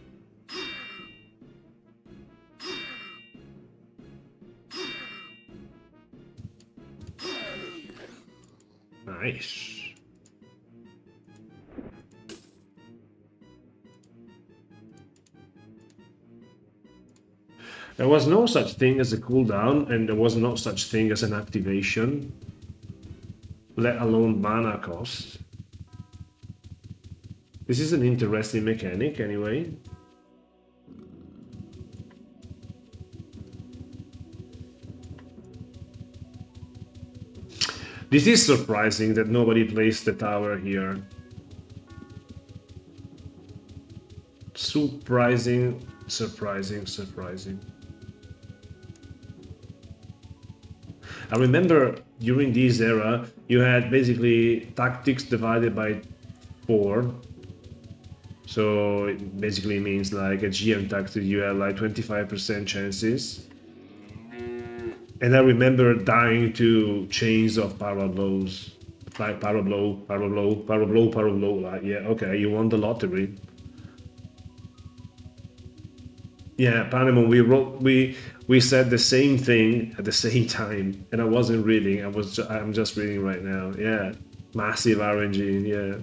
Nice. There was no such thing as a cooldown, and there was no such thing as an activation, let alone mana cost. This is an interesting mechanic, anyway. This is surprising that nobody plays the tower here. Surprising. I remember during this era, you had basically tactics divided by 4. So it basically means like a GM tactic, you had like 25% chances. And I remember dying to chains of power blows. Like power blow, power blow, power blow, power blow. Like, yeah, okay, you won the lottery. Yeah, Panemon, we said the same thing at the same time, and I wasn't reading. I'm just reading right now. Yeah, massive RNG. Yeah.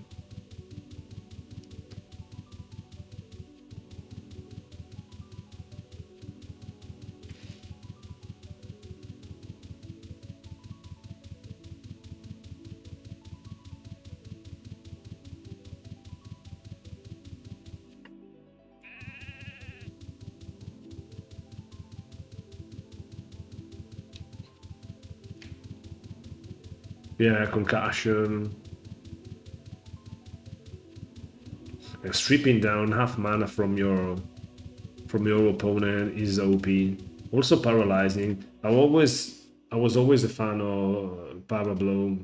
Yeah, concussion. And stripping down half mana from your opponent is OP. Also paralyzing. I was always a fan of power blow.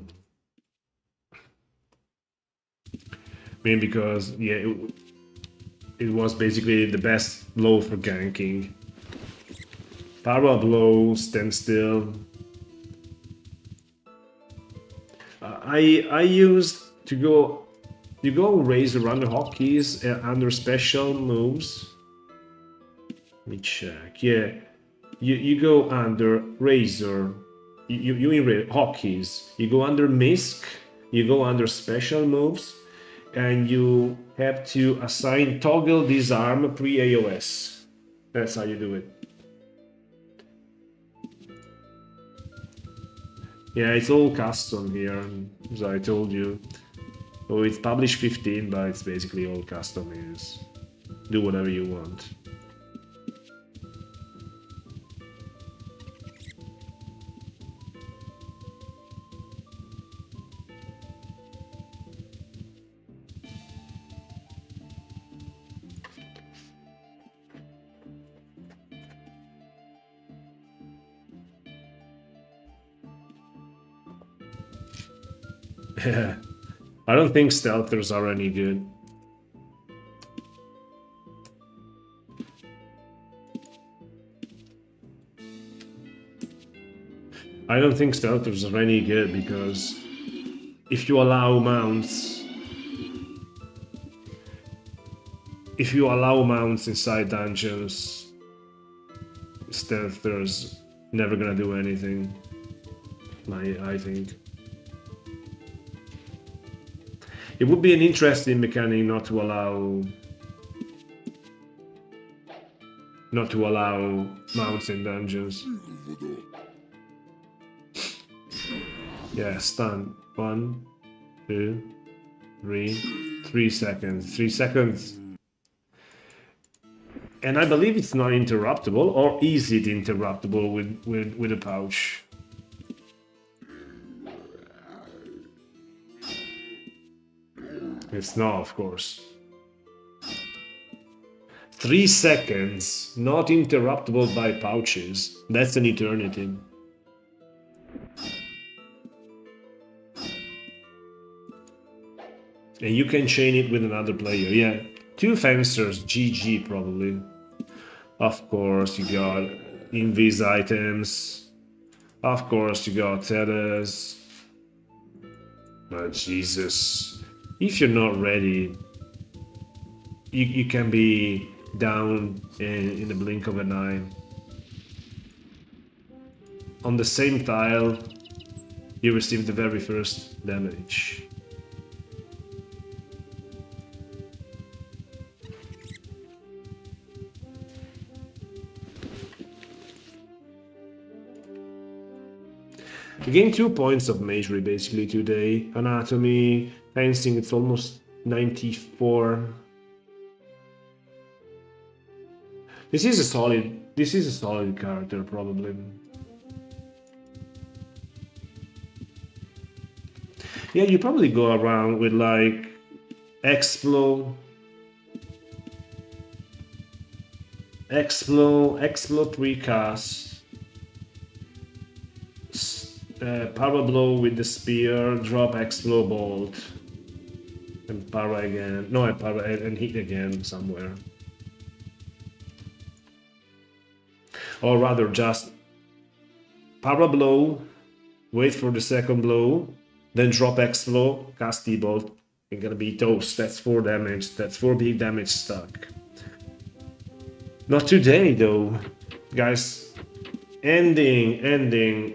I mean, because yeah, it was basically the best blow for ganking. Power blow, stand still. I used to go. You go raise around the hotkeys under special moves. Let me check. Yeah, you go under razor. You in hotkeys. You go under misc. You go under special moves, and you have to assign toggle disarm pre-AOS. That's how you do it. Yeah, it's all custom here, as I told you. Oh, it's published 15, but it's basically all custom. Is do whatever you want. Yeah, I don't think stealthers are any good. I don't think stealthers are any good because if you allow mounts, inside dungeons, stealthers never gonna do anything. I think it would be an interesting mechanic not to allow mounts in dungeons. Yeah, stun. 1, 2, 3, 3 seconds. 3 seconds. And I believe it's not interruptible, or is it interruptible with a pouch? It's not, of course. 3 seconds, not interruptible by pouches. That's an eternity. And you can chain it with another player, yeah. 2 Pwnstarrs, GG probably. Of course, you got invis items. Of course, you got tethers. Oh, Jesus. If you're not ready, you can be down in the blink of an eye. On the same tile, you receive the very first damage. You gain 2 points of magery basically today. Anatomy, fencing, it's almost 94. This is a solid character probably. Yeah, you probably go around with like Explo 3 cast. Power blow with the spear, drop Explo bolt, and power again. No, power and hit again somewhere. Or rather, just power blow, wait for the second blow, then drop Explo, cast T-bolt. You're gonna be toast. That's 4 damage. That's 4 big damage stuck. Not today though, guys. Ending.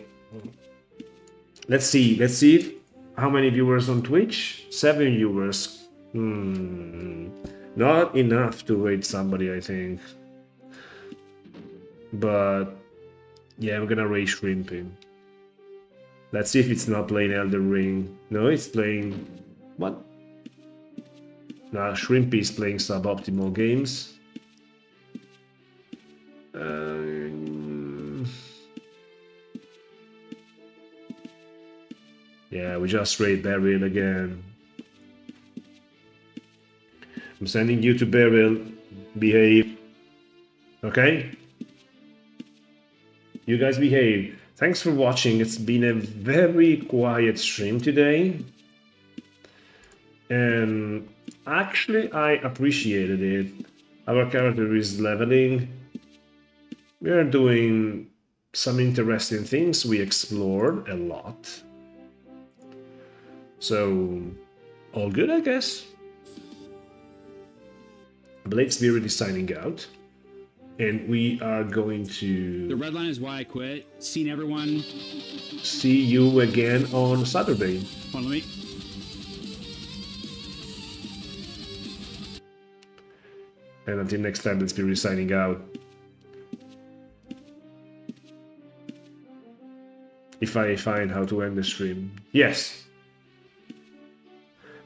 Let's see how many viewers on Twitch. 7 viewers. Not enough to rate somebody, I think. But yeah, I'm gonna rate Shrimpy. Let's see if it's not playing Elden Ring. No, it's playing what? Nah, Shrimpy is playing suboptimal games. Yeah, we just raid Beryl again. I'm sending you to Beryl. Behave. Okay? You guys behave. Thanks for watching. It's been a very quiet stream today. And actually, I appreciated it. Our character is leveling. We are doing some interesting things. We explored a lot. So, all good, I guess. Blade Spirit is signing out. And we are going to... The red line is why I quit. Seen everyone. See you again on Saturday. Hold on, let me... And until next time, Blade Spirit is signing out. If I find how to end the stream. Yes.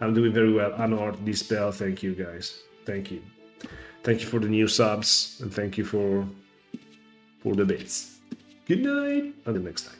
I'm doing very well. Anord, Dispel, thank you guys. Thank you. Thank you for the new subs and thank you for the bits. Good night. Until next time.